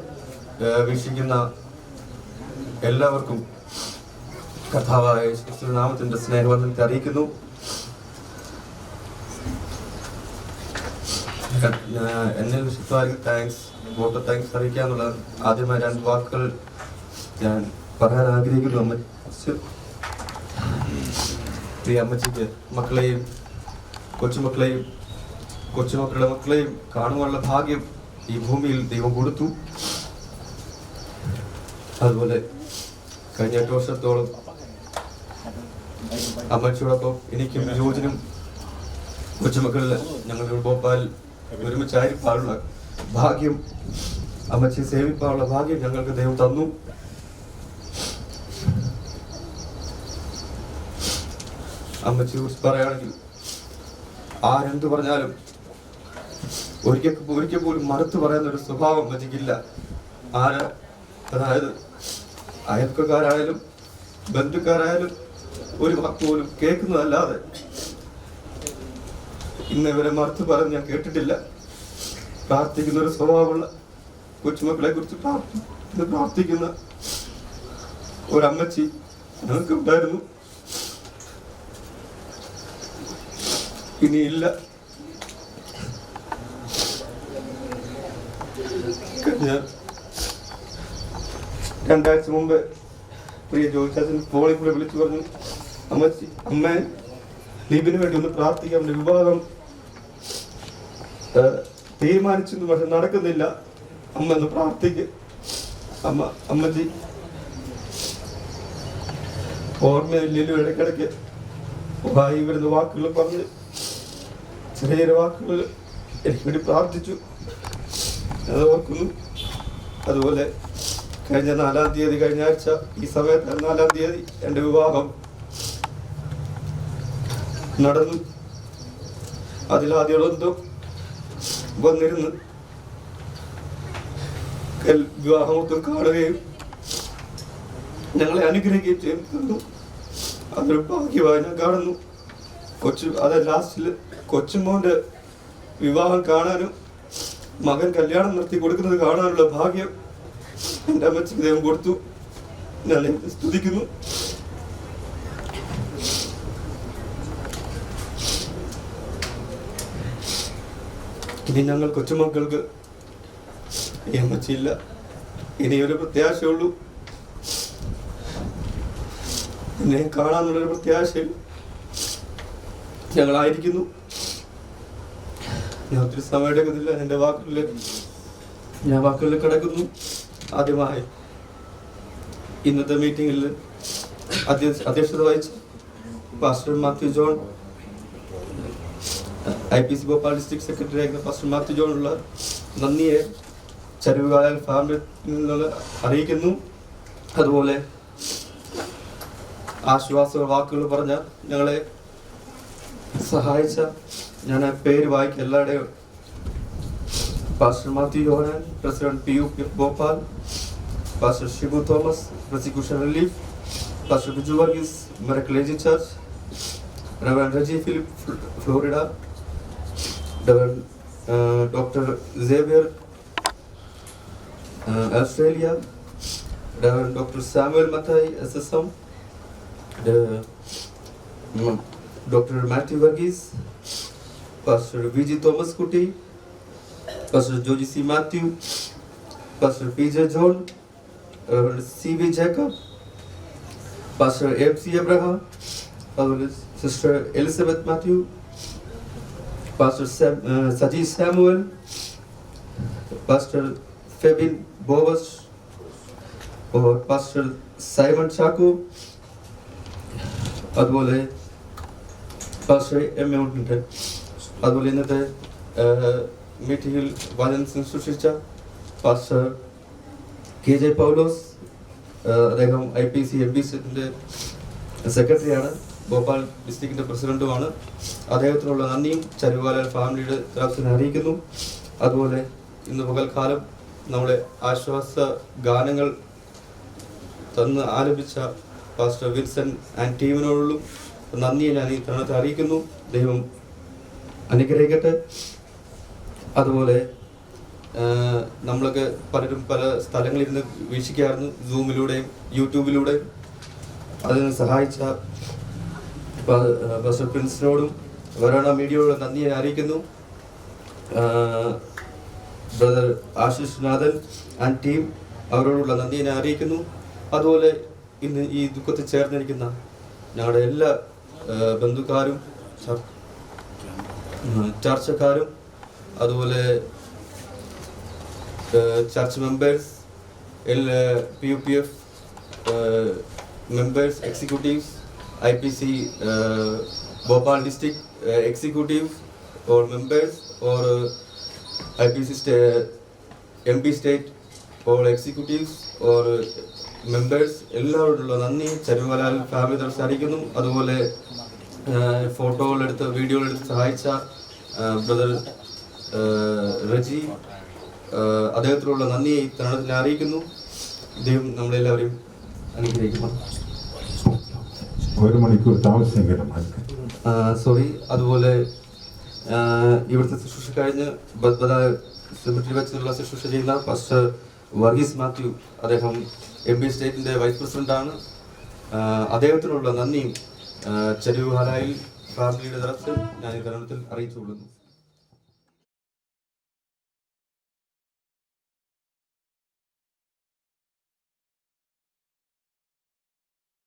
വീക്ഷിക്കുന്ന എല്ലാവർക്കും കർത്താവായ യേശുക്രിസ്തുവിന്റെ നാമത്തിന്റെ സ്നേഹവന്ദനത്തെ അറിയിക്കുന്നു. എന്നിൽ വിശുദ്ധമായിരിക്കും താങ്ക്സ് അറിയിക്കാന്നുള്ളത് ആദ്യമായി 2 വാക്കുകൾ ഞാൻ പറയാൻ ആഗ്രഹിക്കുന്നു. പ്രിയ അമ്മച്ചിക്ക് മക്കളെയും കൊച്ചുമക്കളുടെ മക്കളെയും കാണുവാനുള്ള ഭാഗ്യം ഈ ഭൂമിയിൽ ദൈവം കൊടുത്തു. അതുപോലെ കഴിഞ്ഞ 8 വർഷത്തോളം അമ്മച്ചിയോടൊപ്പം എനിക്കും ജോജിനും കൊച്ചുമക്കളിൽ ഞങ്ങളുടെ ഭോപ്പാൽ ഒരുമിച്ചായിരിക്കാനുള്ള ഭാഗ്യം, അമ്മച്ചിയെ സേവിക്കാനുള്ള ഭാഗ്യം ഞങ്ങൾക്ക് ദൈവം തന്നു. അമ്മച്ചിയെ കുറിച്ച് പറയുകയാണെങ്കിൽ ആരെന്ത് പറഞ്ഞാലും ഒരിക്കൽ പോലും മറുത്തു പറയുന്ന ഒരു സ്വഭാവം അമ്മച്ചിക്കില്ല. അതായത് അയൽക്കാരായാലും ബന്ധുക്കാരായാലും ഒരു വാക്ക് പോലും കേൾക്കുന്നതല്ലാതെ ഇന്ന് ഇവരെ മറുത്തു പറഞ്ഞ് ഞാൻ കേട്ടിട്ടില്ല. പ്രാർത്ഥിക്കുന്ന ഒരു സ്വഭാവമുള്ള കൊച്ചുമക്കളെ കുറിച്ച് പ്രാർത്ഥിക്കുന്ന ഒരമ്മച്ചി ഞങ്ങൾക്ക് ഉണ്ടായിരുന്നു. ഇനിയില്ല. കഴിഞ്ഞ 2 ആഴ്ച മുമ്പ് പ്രിയ ജോയിച്ചാച്ചൻ ഫോണിൽ കൂടെ വിളിച്ചു പറഞ്ഞു, അമ്മ ലീബിന് വേണ്ടി ഒന്ന് പ്രാർത്ഥിക്കാം, അവന്റെ വിവാഹം തീരുമാനിച്ചു, പക്ഷെ നടക്കുന്നില്ല, അമ്മ ഒന്ന് പ്രാർത്ഥിക്ക്. അമ്മജി ഓർമ്മയില്ലല്ലോ, ഇടയ്ക്കിടയ്ക്ക് വായി വരുന്ന വാക്കുകൾ പറഞ്ഞ് ചെറിയ വാക്കുകൾ എനിക്ക് വേണ്ടി പ്രാർത്ഥിച്ചു, അത് ഓർക്കുന്നു. അതുപോലെ കഴിഞ്ഞ 4-ാം തീയതി, കഴിഞ്ഞ ആഴ്ച ഈ സമയത്ത് 4-ാം തീയതി എൻ്റെ വിവാഹം നടന്നു. അതിലാദ്യമെന്തോ വന്നിരുന്ന് വിവാഹമൊക്കെ കാണുകയും ഞങ്ങളെ അനുഗ്രഹിക്കുകയും ചെയ്യുന്നു. അതൊരു ഭാഗ്യമായി ഞാൻ കാണുന്നു. ലാസ്റ്റിൽ കൊച്ചുമോന്റെ വിവാഹം കാണാനും മകൻ കല്യാണം നടത്തി കൊടുക്കുന്നത് കാണാനുള്ള ഭാഗ്യം എൻ്റെ അമ്മച്ചിക്ക് ദൈവം കൊടുത്തു. ഞാൻ സ്തുതിക്കുന്നു. ഇനി ഞങ്ങൾ കൊച്ചുമക്കൾക്ക് ഈ അമ്മച്ചിയില്ല, ഇനിയൊരു പ്രത്യാശയുള്ളൂ, എന്നെ കാണാനുള്ളൊരു പ്രത്യാശയിൽ ഞങ്ങളായിരിക്കുന്നു. ഞാൻ ഒത്തിരി സമയം എടുക്കുന്നില്ല, എൻ്റെ ഞാൻ വാക്കുകളിൽ കിടക്കുന്നു. ആദ്യമായി ഇന്നത്തെ മീറ്റിംഗിൽ അധ്യക്ഷത വഹിച്ച pastor Mathew John, IPC Bhopal district secretary ആയിരുന്ന പാസ്റ്റർ മാത്യു ജോണുള്ള നന്ദിയെ ചരുവുകാലൽ ഫാമിൽ നിന്നുള്ള അറിയിക്കുന്നു. അതുപോലെ ആശ്വാസ വാക്കുകൾ പറഞ്ഞ ഞങ്ങളെ സഹായിച്ച, ഞാൻ പേര് വായിക്കും എല്ലാവരുടെയും, pastor Mathew Yohannan, president PUP Bhopal, pastor Shibu Thomas, prosecution relief, pastor Biju Varghese, miracle age church, reverend Reji Philip Florida, doctor Xavier Australia, doctor Samuel Mathai SSM, doctor Mathew Varghese, pastor VG Thomas Kutty, pastor Joji C Mathew, pastor PJ John, CV Jacob, pastor MC Abraham, അതുപോലെ sister Elizabeth Mathew, pastor Saji Samuel, pastor Febin Boaz, pastor Simon Chacko, അതുപോലെ പാസ്റ്റർ M.A. ഉണ്ട്. അതുപോലെ ഇന്നത്തെ മീറ്റിംഗിൽ വചനം ശുശ്രൂഷിച്ച pastor KJ പൗലോസ്, അദ്ദേഹം IPC MBCന്റെ സെക്രട്ടറിയാണ്, ഭോപ്പാൽ ഡിസ്ട്രിക്റ്റിന്റെ പ്രസിഡന്റുമാണ്. അദ്ദേഹത്തിനുള്ള നന്ദിയും ചരുവാല ഫാമിലിയുടെ തരഫിൽ അറിയിക്കുന്നു. അതുപോലെ ഇന്ന് പകൽക്കാലം നമ്മളെ ആശ്വാസ ഗാനങ്ങൾ തന്ന് ആലപിച്ച പാസ്റ്റർ വിൽസൺ ആൻഡ് ടീമിനോടുള്ള നന്ദിയെ ഞാൻ ഈ തരുണത്തെ അറിയിക്കുന്നു. ദൈവം അനുഗ്രഹിക്കട്ടെ. അതുപോലെ നമ്മളൊക്കെ പലരും പല സ്ഥലങ്ങളിൽ നിന്ന് വീക്ഷിക്കാറുണ്ട്, സൂമിലൂടെയും യൂട്യൂബിലൂടെയും. അതിന് സഹായിച്ച പാസ്റ്റർ പ്രിൻസിനോടും വരോണ മീഡിയയോടും നന്ദിയെ അറിയിക്കുന്നു. ബ്രദർ ആശിഷ് നാഥൻ ആൻഡ് ടീം, അവരോടുള്ള നന്ദിയെ അറിയിക്കുന്നു. അതുപോലെ ഇന്ന് ഈ ദുഃഖത്തിൽ ചേർന്നിരിക്കുന്ന ഞങ്ങളുടെ എല്ലാ ബന്ധുക്കാരും ചർച്ചക്കാരും, അതുപോലെ church members, PUPF members, executives, IPC Bhopal district executive or members, or IPC MP state or executives or members, എല്ലാവരോടുള്ള നന്ദി ചരുവലാൽ ഫാമിലി തരഫ് അറിയിക്കുന്നു. അതുപോലെ ഫോട്ടോകളെടുത്ത് വീഡിയോകളെടുത്ത് സഹായിച്ച ബ്രദർ റജി, അദ്ദേഹത്തിനുള്ള നന്ദി തരണത്തിൽ അറിയിക്കുന്നു. ദൈവം നമ്മളെല്ലാവരെയും അനുഗ്രഹിക്കുന്നു. 1 മണിക്കൂർ താമസം സോറി. അതുപോലെ ഇവിടുത്തെ ശുശ്രൂഷ കഴിഞ്ഞ് സെമിട്രി വെച്ചുള്ള ശുശ്രൂഷ ചെയ്യുന്ന പാസ്റ്റർ വർഗീസ് മാത്യു, അദ്ദേഹം MP സ്റ്റേറ്റിന്റെ വൈസ് പ്രസിഡന്റാണ്. അദ്ദേഹത്തിനുള്ള നന്ദിയും ചെരുവുഹാലായിൽ ഫാമിലിയുടെ തരത്തിൽ ഞാൻ ഈ തരുണത്തിൽ അറിയിച്ചു കൊള്ളുന്നു.